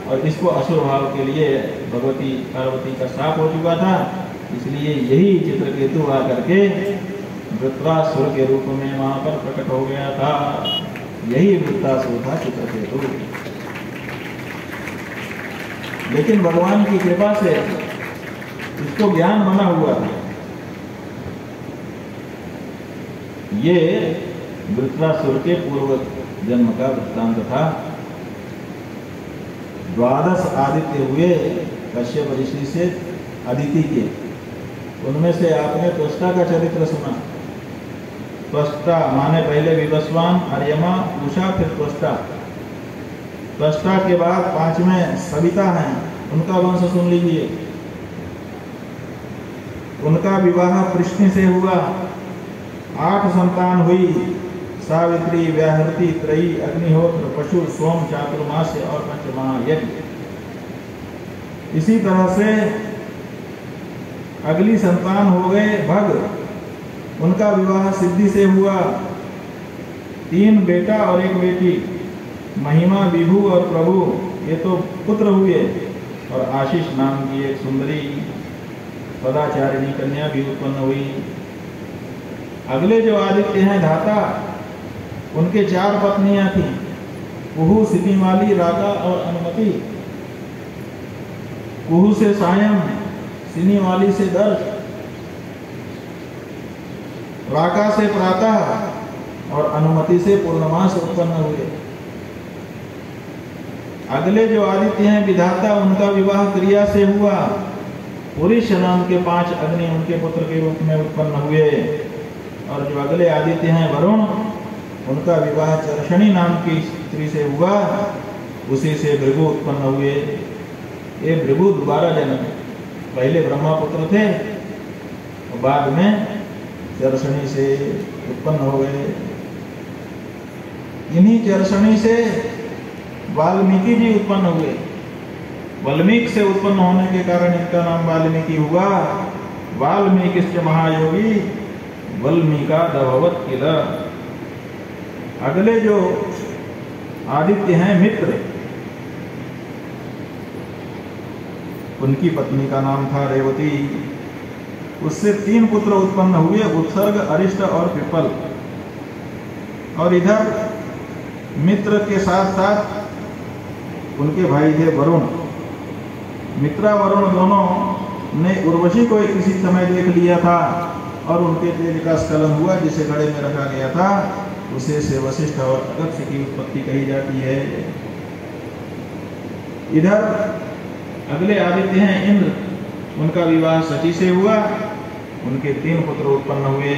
और इसको असुर भाव के लिए भगवती पार्वती का श्राप हो चुका था। इसलिए यही चित्रकेतु आकर के वृत्रासुर के रूप में वहां पर प्रकट हो गया था। यही वृत्रासुर था चित्रकेतु। लेकिन भगवान की कृपा से इसको ज्ञान बना हुआ था। ये वृत्रासुर के पूर्व जन्म का वृत्तांत था। 12 आदित्य हुए कश्यप ऋषि से अदिति के, उनमें से आपने त्वष्टा का चरित्र सुना। त्वष्टा माने पहले विवस्वान, अर्यमा, उषा, फिर त्वष्टा। त्वष्टा के बाद पांचवें सविता हैं, उनका वंश सुन लीजिए। उनका विवाह पृष्णि से हुआ, 8 संतान हुई, सावित्री, व्याहृति, त्रयी, अग्निहोत्र, पशु, सोम, चातुर्मास्य और पंचमहायज्ञ। इसी तरह से अगली संतान हो गए भग, उनका विवाह सिद्धि से हुआ, 3 बेटा और 1 बेटी, महिमा, विभु और प्रभु, ये तो पुत्र हुए। और आशीष नाम की एक सुंदरी सदाचारिणी कन्या भी उत्पन्न हुई। अगले जो आदित्य हैं धाता, उनके 4 पत्नियां थीं, कुहू, सिनीमाली, रागा और अनुमति। कुहू से सायं, सिनीमाली से दर्श, रागा से प्रातः और अनुमति से पूर्णमास उत्पन्न हुए। अगले जो आदित्य हैं विधाता, उनका विवाह क्रिया से हुआ, पुरुष नाम के 5 अग्नि उनके पुत्र के रूप में उत्पन्न हुए। और जो अगले आदित्य हैं वरुण, उनका विवाह चर्षणी नाम की स्त्री से हुआ, उसी से भृगु उत्पन्न हुए। ये भृगु दोबारा जन्म, पहले ब्रह्मा पुत्र थे और बाद में चर्षणी से उत्पन्न हो गए। इन्हीं चर्षणी से वाल्मीकि जी उत्पन्न हुए। वाल्मीकि से उत्पन्न होने के कारण इनका नाम वाल्मीकि हुआ। वाल्मीकिश्च महायोगी वल्मीका दभवत् किल। अगले जो आदित्य हैं मित्र, उनकी पत्नी का नाम था रेवती। उससे 3 पुत्र उत्पन्न हुए, उत्सर्ग, अरिष्ट और पिपल। और इधर मित्र के साथ साथ उनके भाई थे वरुण। मित्रा वरुण दोनों ने उर्वशी को किसी समय देख लिया था और उनके तेज का स्खलन हुआ, जिसे घड़े में रखा गया था, उसे से वशिष्ठ और अगस्त्य की उत्पत्ति कही जाती है। इधर अगले आदित्य हैं इंद्र, उनका विवाह सची से हुआ, उनके 3 पुत्र उत्पन्न हुए।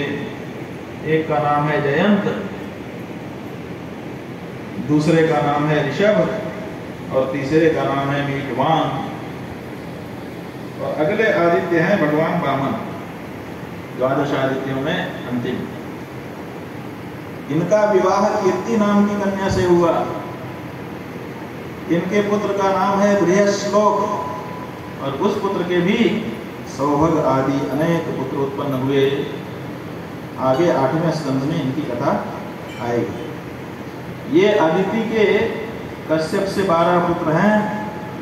एक का नाम है जयंत, दूसरे का नाम है ऋषभ और तीसरे का नाम है मीठवान। और अगले आदित्य हैं भगवान वामन, 12 आदित्यों में अंतिम। इनका विवाह कीर्ति नाम की कन्या से हुआ। इनके पुत्र का नाम है बृहस्लोक और उस पुत्र के भी सौभग आदि अनेक पुत्र उत्पन्न हुए। आगे 8वें स्कंध में इनकी कथा आएगी। ये आदित्य के कश्यप से 12 पुत्र हैं।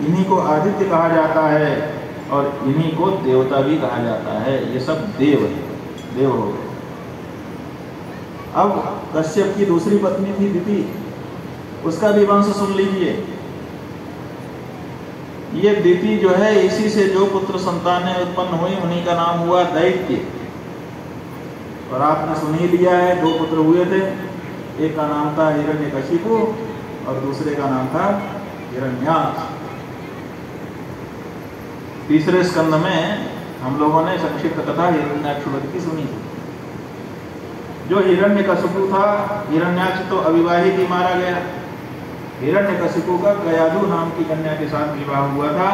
इन्हीं को आदित्य कहा जाता है और इन्हीं को देवता भी कहा जाता है। ये सब देव हो गए। अब कश्यप की दूसरी पत्नी थी दिति, उसका भी वंश सुन लीजिए। ये दिति जो है, इसी से जो पुत्र संतानें उत्पन्न हुई उन्हीं का नाम हुआ दैत्य। और आपने सुन ही लिया है, 2 पुत्र हुए थे, एक का नाम था हिरण्यकशिपु और दूसरे का नाम था हिरण्याक्ष। तीसरे स्कंद में हम लोगों ने संक्षिप्त कथा हिरण्याक्ष की सुनी थी। जो हिरण्यकशिपु था, हिरण्याक्ष तो अविवाहित ही मारा गया। हिरण्यकशिपु का गयाधु नाम की कन्या के साथ विवाह हुआ था,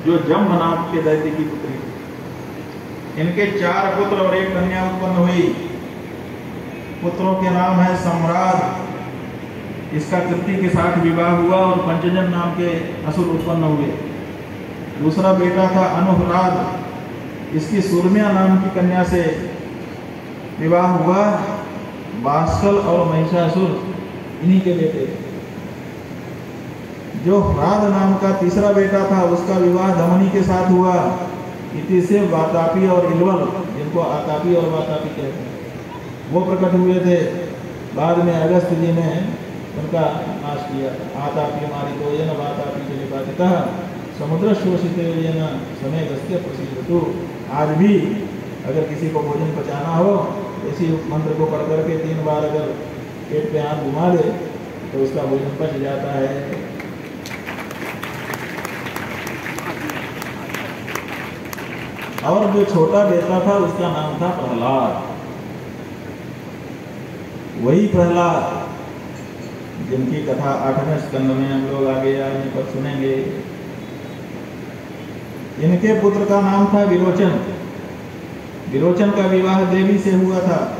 जो जम्भ नाम के दैत्य की पुत्री थी। इनके 4 पुत्र और 1 कन्या उत्पन्न हुई। पुत्रों के नाम है सम्राट, इसका कृति के साथ विवाह हुआ और पंचजन नाम के असुर उत्पन्न हुए। दूसरा बेटा था अनुहराद, इसकी सुरम्या नाम की कन्या से विवाह हुआ। बास्कल और महिषासुर इन्हीं के बेटे। जो ह्राद नाम का तीसरा बेटा था, उसका विवाह धमनी के साथ हुआ। इति से वातापी और इलवल, जिनको आतापी और वातापी कहते हैं, वो प्रकट हुए थे। बाद में अगस्त जी ने उनका नाश किया। आतापी मारितो येन वातापी के निपातितः समुद्र शोषितो येन समय गस्त्य प्रसिद्धतु। आज भी अगर किसी को भोजन पचाना हो, इसी मंत्र को पढ़ करके 3 बार अगर पेट पे हाथ घुमा दे तो उसका भोजन पच जाता है। और जो छोटा बेटा था उसका नाम था प्रहलाद। वही प्रहलाद जिनकी कथा 8वें स्कंद में हम लोग आगे आने पर सुनेंगे। इनके पुत्र का नाम था विरोचन। विरोचन का विवाह देवी से हुआ था,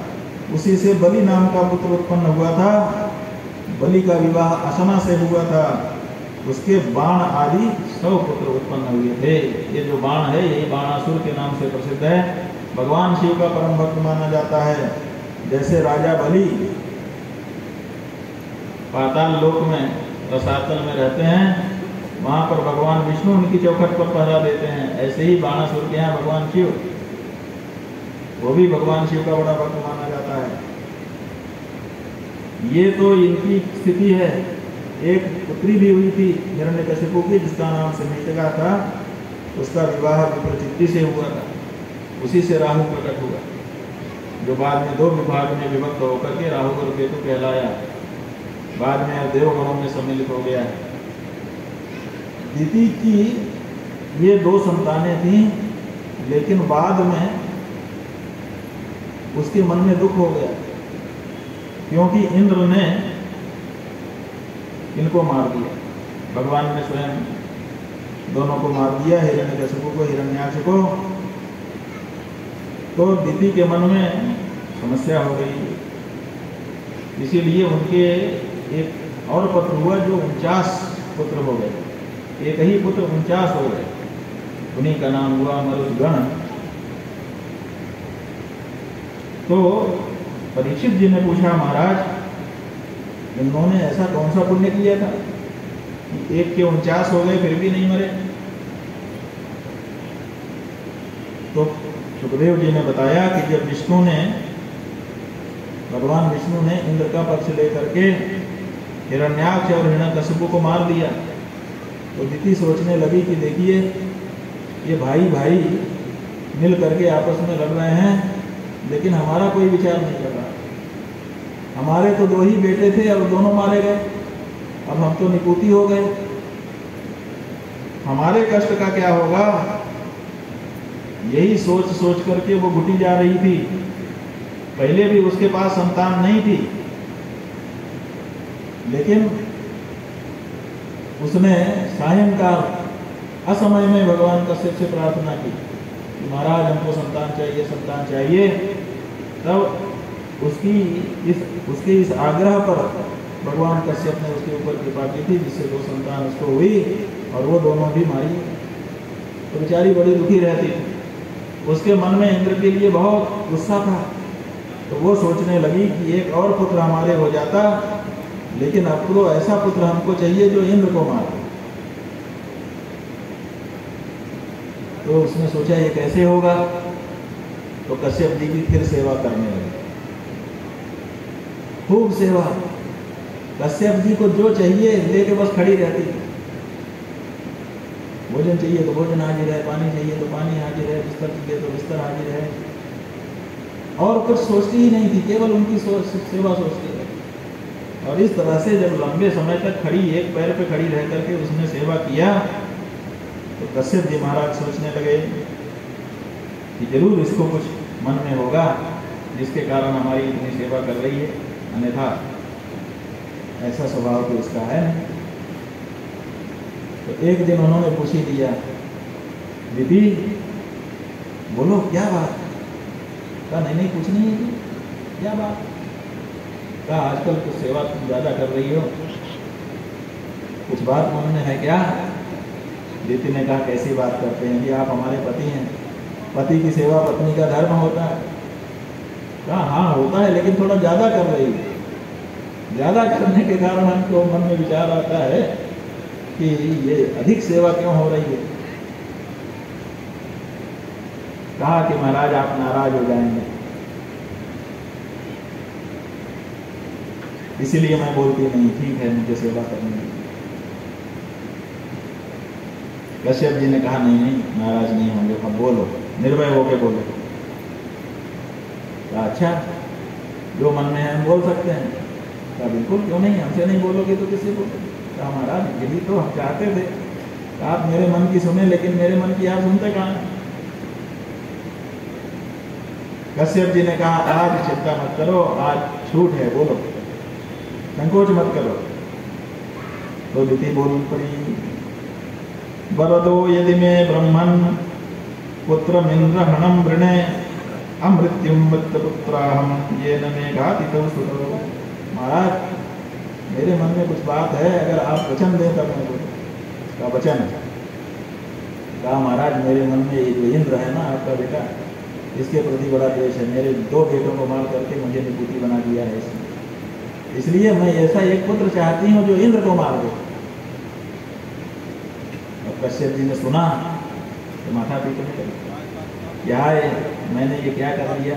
उसी से बलि नाम का पुत्र उत्पन्न हुआ था। बलि का विवाह असना से हुआ था, उसके बाण आदि 100 पुत्र उत्पन्न हुए थे। ये जो बाण है यही बाणासुर के नाम से प्रसिद्ध है। भगवान शिव का परम भक्त माना जाता है। जैसे राजा बलि पाताल लोक में रसातल में रहते हैं, वहां पर भगवान विष्णु उनकी चौखट पर पहरा देते हैं, ऐसे ही बाणासुर के यहाँ भगवान शिव, वो भी भगवान शिव का बड़ा भक्त माना जाता है। ये तो इनकी स्थिति है। एक पुत्री भी हुई थी हिरण्यकशिपु की, जिसका नाम समीतिका था। उसका विवाह विप्रचित्ति से हुआ था, उसी से राहु प्रकट हुआ, जो बाद में 2 विभाग में विभक्त होकर के राहु और केतु कहलाया। बाद में देवगणों में सम्मिलित हो गया है। दिति की ये 2 संतानें थीं, लेकिन बाद में उसके मन में दुख हो गया, क्योंकि इंद्र ने इनको मार दिया। भगवान ने स्वयं दोनों को मार दिया, हिरण्यकशिपु को, हिरण्याक्ष को। तो दिति के मन में समस्या हो गई, इसीलिए उनके एक और पुत्र हुआ, जो 49 पुत्र हो गए। एक ही पुत्र 49 हो गए, उन्हीं का नाम हुआ मरुद्गण। तो परीक्षित जी ने पूछा, महाराज इन्होंने ऐसा कौन सा पुण्य किया था कि एक के 49 हो गए फिर भी नहीं मरे? तो सुखदेव जी ने बताया कि जब भगवान विष्णु ने इंद्र का पक्ष लेकर के हिरण्याक्ष और हिरण्यकशिपु को मार दिया, तो दिति सोचने लगी कि देखिए ये भाई भाई मिल करके आपस में लड़ रहे हैं, लेकिन हमारा कोई विचार नहीं कर रहा। हमारे तो 2 ही बेटे थे और दोनों मारे गए, अब हम तो निकुति हो गए, हमारे कष्ट का क्या होगा? यही सोच सोच करके वो घुटी जा रही थी। पहले भी उसके पास संतान नहीं थी, लेकिन उसने सायंकाल असमय में भगवान कश्यप से प्रार्थना की कि महाराज हमको संतान चाहिए, संतान चाहिए। तब उसके इस आग्रह पर भगवान कश्यप ने उसके ऊपर कृपा की थी, जिससे 2 संतान उसको हुई और वो दोनों भी मारी। तो बेचारी बड़ी दुखी रहती थी। उसके मन में इंद्र के लिए बहुत गुस्सा था, तो वो सोचने लगी कि एक और पुत्र हमारे हो जाता, लेकिन अब तो ऐसा पुत्र हमको चाहिए जो इंद्र को मारे। तो उसने सोचा ये कैसे होगा, तो कश्यप जी की फिर सेवा करने लगे, खूब सेवा। कश्यप जी को जो चाहिए लेके बस खड़ी रहती थी। भोजन चाहिए तो भोजन हाजिर है, पानी चाहिए तो पानी हाजिर है, बिस्तर चाहिए तो बिस्तर हाजिर है, और कुछ सोचती ही नहीं थी, केवल उनकी सेवा सोचती है। और इस तरह से जब लंबे समय तक खड़ी, एक पैर पे खड़ी रह करके उसने सेवा किया, तो कश्यप जी महाराज सोचने लगे कि जरूर इसको कुछ मन में होगा जिसके कारण हमारी इतनी सेवा कर रही है, अन्यथा ऐसा स्वभाव तो इसका है नहीं। तो एक दिन उन्होंने पूछ ही दिया, दीदी बोलो क्या बात? कहा नहीं कुछ नहीं है, क्या बात? कहा आजकल कुछ सेवा तुम ज़्यादा कर रही हो, कुछ बात मन में है क्या? दीदी ने कहा कैसी बात करते हैं कि आप हमारे पति हैं, पति की सेवा पत्नी का धर्म होता है। कहा हाँ होता है, लेकिन थोड़ा ज़्यादा कर रही है। ज़्यादा करने के कारण हमको मन में विचार आता है कि ये अधिक सेवा क्यों हो रही है। कहा कि महाराज आप नाराज हो जाएंगे, इसीलिए मैं बोलती नहीं, ठीक है मुझे सेवा करनी है। कश्यप जी ने कहा नहीं नाराज नहीं होंगे, अब बोलो, निर्भय होके बोलो। कहा अच्छा जो मन में है हम बोल सकते हैं। कहा बिल्कुल क्यों नहीं, हमसे नहीं बोलोगे तो किससे बोलोगे? कहा महाराज यही तो हम चाहते थे, आप मेरे मन की सुने, लेकिन मेरे मन की आप सुनते कहाँ हैं? कश्यप जी ने कहा आज चिंता मत करो, आज छूट है, बोलो, संकोच मत करो। तो दिति बोल पड़ी, वरदो यदि मे ब्रह्मन् पुत्रमिन्द्र हणम वृणे अमृत्युम पुत्राहम ये न मे घातितो सुतो। महाराज मेरे मन में कुछ बात है, अगर आप वचन दें तब मैं बोलूं। का वचन है? कहा महाराज मेरे मन में ये जो इंद्र है ना आपका बेटा, इसके प्रति बड़ा द्वेष है। मेरे 2 बेटों को मार करके मुझे निपुति बना दिया है इसने, इसलिए मैं ऐसा एक पुत्र चाहती हूँ जो इंद्र को मार दे। और कश्यप जी ने सुना तो माथा पीटने लगे, क्या है मैंने ये क्या कर दिया,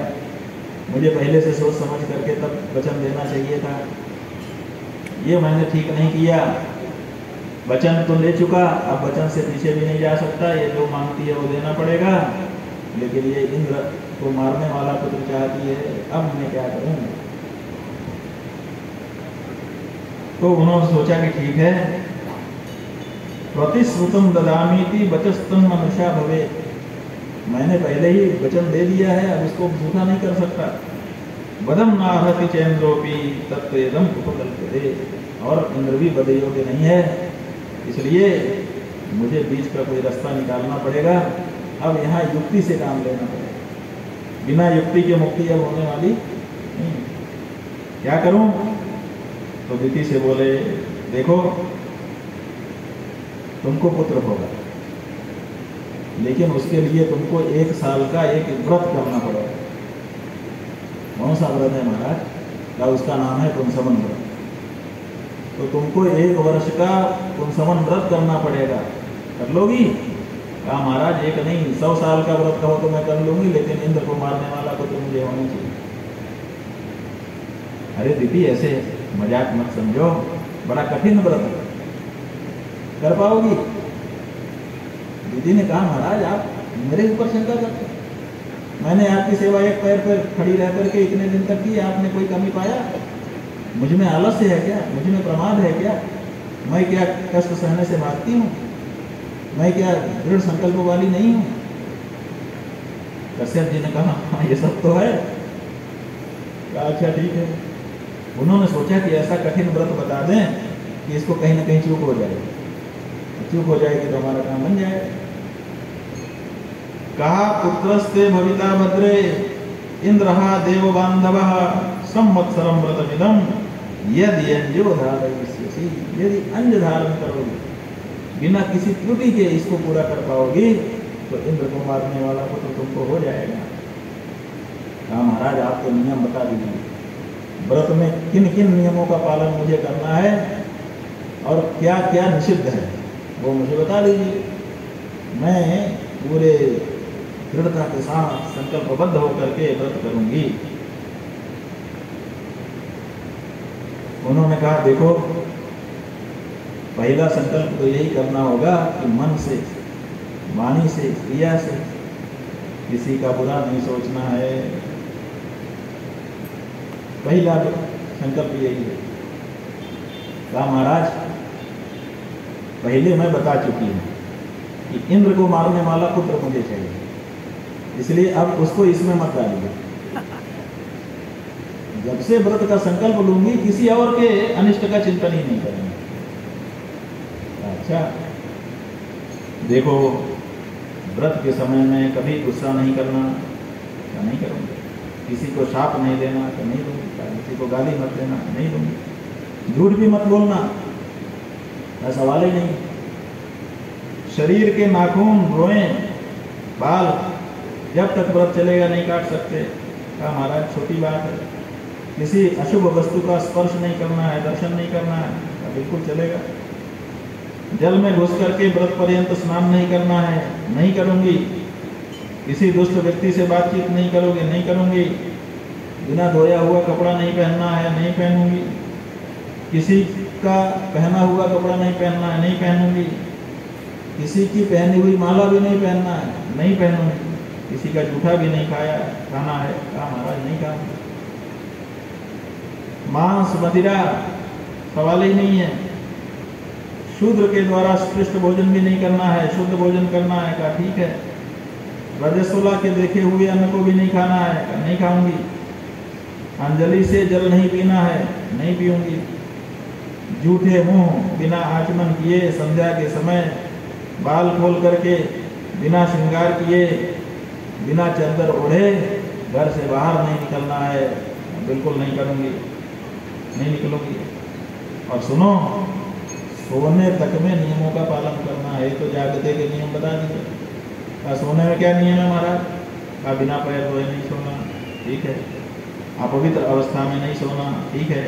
मुझे पहले से सोच समझ करके तब वचन देना चाहिए था, ये मैंने ठीक नहीं किया। वचन तो ले चुका, अब वचन से पीछे भी नहीं जा सकता, ये जो मांगती है वो देना पड़ेगा, लेकिन ये इंद्र को मारने वाला पुत्र चाहती है, अब मैं क्या करूं। तो उन्होंने सोचा कि ठीक है, प्रतिश्रुतम ददामीति वचस्तन मनुष्या भवे, मैंने पहले ही वचन दे दिया है, अब इसको झूठा नहीं कर सकता। वदम नाहति चेन्द्रोपी तत्वेदम उपकल्प्यते, और इंद्र भी बदे योग्य नहीं है, इसलिए मुझे बीच का कोई रास्ता निकालना पड़ेगा। अब यहाँ युक्ति से काम लेना पड़ेगा, बिना युक्ति के मुक्ति अब होने वाली नहीं। क्या करूं? तो दिति से बोले, देखो तुमको पुत्र होगा, लेकिन उसके लिए तुमको 1 साल का एक व्रत करना पड़ेगा। कौन सा व्रत है महाराज? का उसका नाम है पुंसवन व्रत। तो तुमको 1 वर्ष का पुंसवन व्रत करना पड़ेगा, कर लोगी? कहा महाराज एक नहीं 100 साल का व्रत कहो तो मैं कर लूंगी, लेकिन इंद्र को मारने वाला को तो मुझे होना चाहिए। अरे दीदी ऐसे मजाक मत समझो, बड़ा कठिन व्रत है, कर पाओगी? दीदी ने कहा महाराज आप मेरे ऊपर शंका करते, मैंने आपकी सेवा एक पैर पर खड़ी रह करके इतने दिन तक की, आपने कोई कमी पाया? मुझ में आलस्य है क्या? मुझ में प्रमाद है क्या? मैं क्या कष्ट सहने से भागती हूँ? मैं क्या दृढ़ संकल्प वाली नहीं हूँ? कश्यप जी ने कहा हाँ ये सब तो है। अच्छा ठीक है। उन्होंने सोचा कि ऐसा कठिन व्रत बता दें कि इसको कहीं ना कहीं चूक हो जाएगी, चूक हो जाएगी तो हमारा काम बन जाएगा। कहा पुत्रस्ते भविता भद्रे इंद्रहा देव बांधव संवत्सरम व्रतमिदं यदि अंजो धारयिष्यसि, यदि अंज धारण करोगे, बिना किसी त्रुटि के इसको पूरा कर पाओगे तो इंद्र को मारने वाला पुत्र तुमको हो जाएगा। कहा महाराज आप तो नियम बता दीजिए, व्रत में किन किन नियमों का पालन मुझे करना है और क्या क्या निषिद्ध है वो मुझे बता दीजिए, मैं पूरे दृढ़ता के साथ संकल्पबद्ध होकर के व्रत करूंगी। उन्होंने कहा देखो पहला संकल्प तो यही करना होगा कि मन से, वाणी से, क्रिया से किसी का बुरा नहीं सोचना है। पहला संकल्प यही है। कहा महाराज पहले मैं बता चुकी हूं कि इंद्र को मारने वाला पुत्र मुझे चाहिए, इसलिए अब उसको इसमें मत डालिए। जब से व्रत का संकल्प लूंगी किसी और के अनिष्ट का चिंतन ही नहीं करेंगे। अच्छा देखो व्रत के समय में कभी गुस्सा नहीं करना, क्या नहीं करूँगी, किसी को शाप नहीं देना, क्या नहीं दूंगी, किसी को गाली मत देना, नहीं दूंगी, झूठ भी मत बोलना, ऐसा सवाल ही नहीं। शरीर के नाखून, रोएं, बाल जब तक व्रत चलेगा नहीं काट सकते। कहा महाराज छोटी बात है, किसी अशुभ वस्तु का स्पर्श नहीं करना है, दर्शन नहीं करना है, बिल्कुल चलेगा। जल में घुस करके व्रत पर्यंत स्नान नहीं करना है, नहीं करूंगी। किसी दुष्ट व्यक्ति से बातचीत नहीं करोगे, नहीं करूंगी। बिना धोया हुआ कपड़ा नहीं पहनना है, नहीं पहनूंगी। किसी का पहना हुआ कपड़ा नहीं पहनना है, नहीं पहनूंगी। किसी की पहनी हुई माला भी नहीं पहनना है, नहीं पहनूंगी। किसी का जूठा भी नहीं खाना है। कहा महाराज नहीं खाना। मांस मदिरा सवाल ही नहीं है। शूद्र के द्वारा स्पृष्ट भोजन भी नहीं करना है, शुद्ध भोजन करना है। कहा ठीक है। रजस्वला के देखे हुए अन्न को भी नहीं खाना है, नहीं खाऊंगी। अंजलि से जल नहीं पीना है, नहीं पीऊंगी। झूठे मुंह बिना आचमन किए संध्या के समय बाल खोल करके बिना श्रृंगार किए बिना चद्दर ओढ़े घर से बाहर नहीं निकलना है, बिल्कुल नहीं करूंगी, नहीं निकलूंगी। और सुनो, सोने तक में नियमों का पालन करना है। तो जागते के नियम बता दीजिए। सोने में क्या नियम है महाराज? बिना पैर धोए नहीं सोना, ठीक है। अपवित्र अवस्था में नहीं सोना, ठीक है।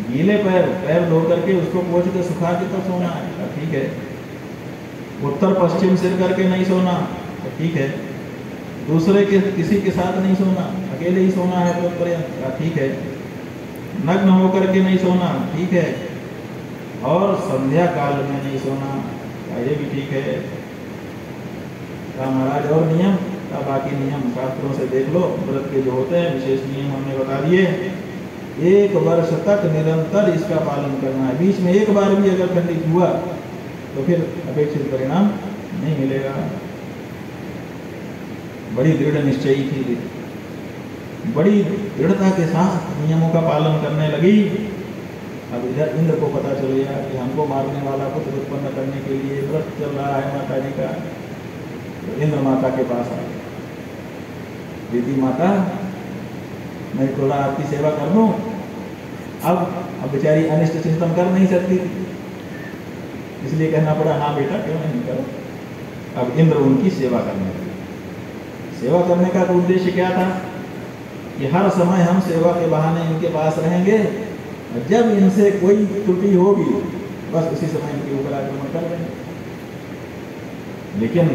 गीले पैर धो करके उसको पोंछ के सुखा के तो सोना है, ठीक है। उत्तर पश्चिम सिर करके नहीं सोना, ठीक है। दूसरे के किसी के साथ नहीं सोना, अकेले ही सोना है तो पर्यंत, ठीक है। नग्न होकर के नहीं सोना, ठीक है। और संध्या काल में नहीं सोना, ये भी ठीक है। महाराज और नियम का बाकी नियम शास्त्रों से देख लो। व्रत के जो होते हैं विशेष नियम हमने बता दिए। 1 वर्ष तक निरंतर इसका पालन करना है। बीच में एक बार भी अगर खंडित हुआ तो फिर अपेक्षित परिणाम नहीं मिलेगा। बड़ी दृढ़ निश्चयी थी, बड़ी दृढ़ता के साथ नियमों का पालन करने लगी। अब इधर इंद्र को पता चल गया कि हमको मारने वाला पुत्र उत्पन्न करने के लिए व्रत चल रहा है माता जी का। तो इंद्र माता के पास आ गया, दीदी माता मैं थोड़ा आपकी सेवा कर दूं। अब बेचारी अनिष्ट चिंतन कर नहीं सकती थी, इसलिए कहना पड़ा हाँ बेटा क्यों नहीं करो। अब इंद्र उनकी सेवा करने लगे। सेवा करने का तो उद्देश्य क्या था कि हर समय हम सेवा के बहाने इनके पास रहेंगे, जब इनसे कोई त्रुटि होगी बस उसी समय इनके ऊपर आक्रमण कर देंगे। लेकिन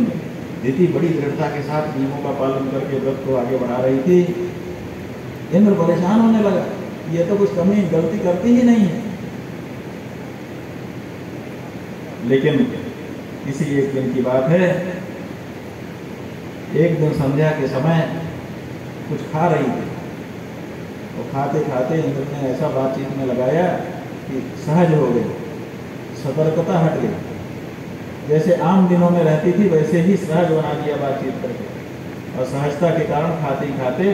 दीदी बड़ी दृढ़ता के साथ नियमों का पालन करके व्रत को आगे बढ़ा रही थी। इंद्र परेशान होने लगा, ये तो कुछ कमी गलती करती ही नहीं है। लेकिन किसी एक दिन की बात है, एक दिन संध्या के समय कुछ खा रही थी और खाते खाते इंद्र ने ऐसा बातचीत में लगाया कि सहज हो गई, सतर्कता हट गई। जैसे आम दिनों में रहती थी वैसे ही सहज बना दिया बातचीत करके, और सहजता के कारण खाते खाते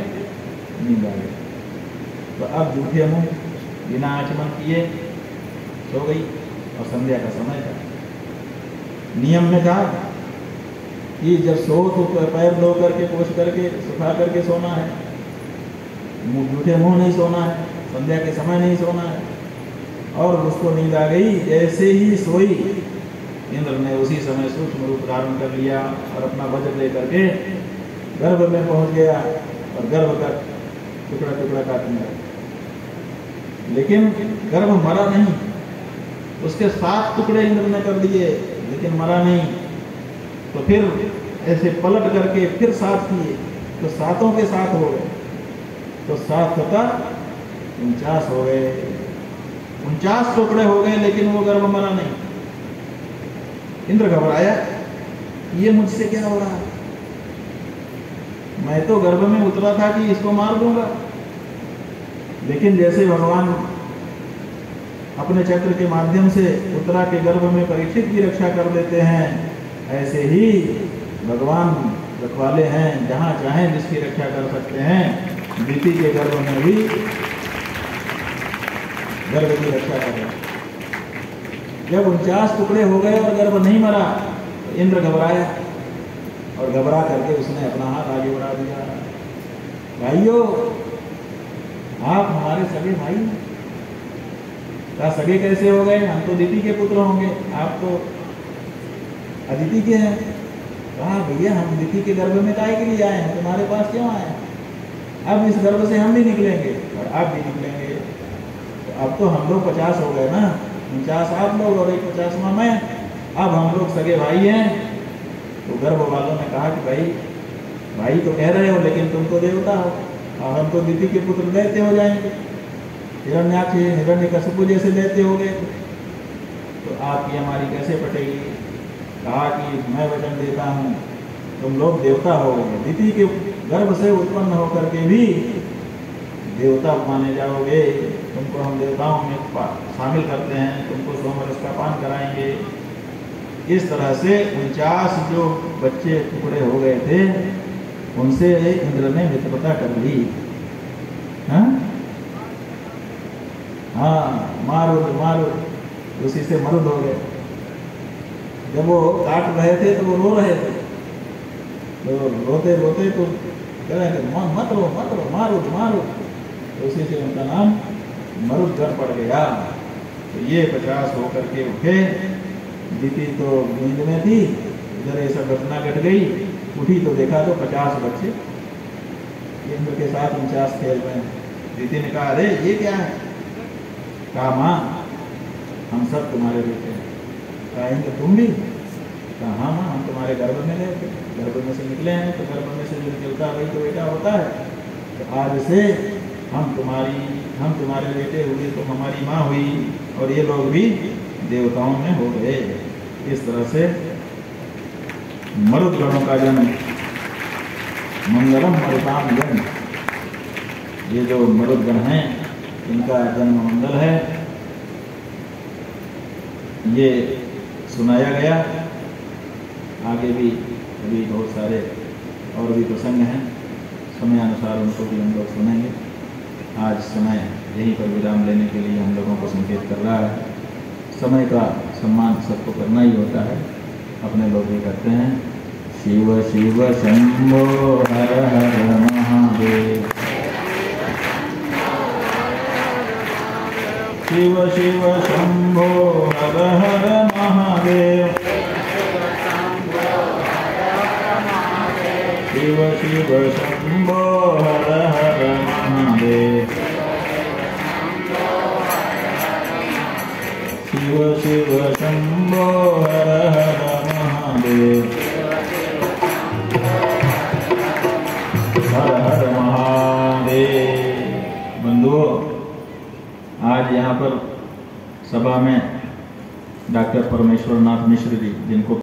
नींद आ गई। तो अब झूठे मुंह बिना आचमन किए सो गई और संध्या का समय था। नियम में था कि जब सो तो पैर धो करके पोंछ करके सुखा करके सोना है, झूठे मुंह नहीं सोना है, संध्या के समय नहीं सोना है। और उसको नींद आ गई, जैसे ही सोई इंद्र ने उसी समय सूक्ष्म रूप धारण कर लिया और अपना वज्र लेकर के गर्भ में पहुंच गया और गर्भ का टुकड़ा टुकड़ा काटने लगा। लेकिन गर्भ मरा नहीं, उसके 7 टुकड़े इंद्र ने कर दिए, लेकिन मरा नहीं। तो फिर ऐसे पलट करके फिर 7 किए तो 7 के 7 हो गए, तो 7 तथा 49 हो गए। 49 टुकड़े हो गए, लेकिन वो गर्भ मरा नहीं। इंद्र घबराया, ये मुझसे क्या हो रहा है? मैं तो गर्भ में उतरा था कि इसको मार दूंगा। लेकिन जैसे भगवान अपने चक्र के माध्यम से उत्तरा के गर्भ में परीक्षित की रक्षा कर देते हैं, ऐसे ही भगवान रखवाले हैं, जहां चाहें जिसकी रक्षा कर सकते हैं। दीति के गर्भ में भी गर्भ की रक्षा कर रहे हैं। जब 49 टुकड़े हो गए और गर्भ नहीं मरा तो इंद्र घबराया, और घबरा करके उसने अपना हाथ आगे बढ़ा दिया। भाइयों, आप हमारे सगे भाई हैं। क्या सगे कैसे हो गए? हम तो दीति के पुत्र होंगे, आप तो अदिति के हैं। कहा भैया हम दीति के गर्भ में काहे के लिए आए हैं, तुम्हारे पास क्यों आए? अब इस गर्भ से हम भी निकलेंगे और आप भी निकलेंगे। तो अब तो हम लोग 50 हो गए ना, 49 आप लोग और 50वां मैं, अब हम लोग सगे भाई हैं। तो गर्भ वालों ने कहा कि भाई तो कह रहे हो, लेकिन तुम तो देवता हो और हम तो दीति के पुत्र दैत्य हो जाएंगे, हिरण्याक्ष हिरण्यकशिपु जैसे दैत्य हो गए, तो आपकी हमारी कैसे पटेगी? कहा कि मैं वचन देता हूँ, तुम लोग देवता हो गए, दीति के गर्भ से उत्पन्न होकर के भी देवता माने जाओगे। तुमको हम देवताओं में शामिल करते हैं, तुमको सोमरस का पान कराएंगे। इस तरह से 49 जो बच्चे टुकड़े हो गए थे, उनसे इंद्र ने मित्रता कर ली। हाँ, मारुद उसी से मरुद हो गए। जब वो काट रहे थे तो वो रो रहे थे, तो रोते रोते तो कह रहे थे मत रो मारुद, तो उसी से उनका नाम मरुदगण पड़ गया। तो ये 50 होकर के उठे। दीदी तो नींद में थी, इधर ऐसा घटना घट गई, उठी तो देखा तो 50 बच्चे इंद्र के साथ 49 खेल रहे हैं। दीदी ने कहा अरे ये क्या है? कहा माँ हम सब तुम्हारे बेटे हैं। कहा इंद्र तुम भी? कहा हाँ माँ हम तुम्हारे गर्भ में गए थे, गर्भ में से निकले हैं, तो गर्भ में से जो निकलता वही तो बेटा होता है। तो आज से हम तुम्हारे बेटे हुए, तुम हमारी माँ हुई, और ये लोग भी देवताओं में हो गए। इस तरह से मरुद गणों का जन्म, मंगलम मरुताम जन्म, ये जो मरुद गण हैं इनका जन्म मंगल है, ये सुनाया गया। आगे भी अभी बहुत सारे और भी प्रसंग हैं, समय अनुसार उनको भी हम लोग सुनेंगे। आज समय यहीं पर विराम लेने के लिए हम लोगों को संकेत कर रहा है। समय का सम्मान सबको करना ही होता है, अपने लोग भी करते हैं। शिव शिव शंभो हर हर महादेव, शिव शिव शंभो हर हर महादेव, शिव शिव शंभो हर हर महादेव, शिव शिव शंभो हर हर महादेव, हर हर महादेव। बंधुओं, आज यहाँ पर सभा में डॉक्टर परमेश्वर नाथ मिश्र जी, जिनको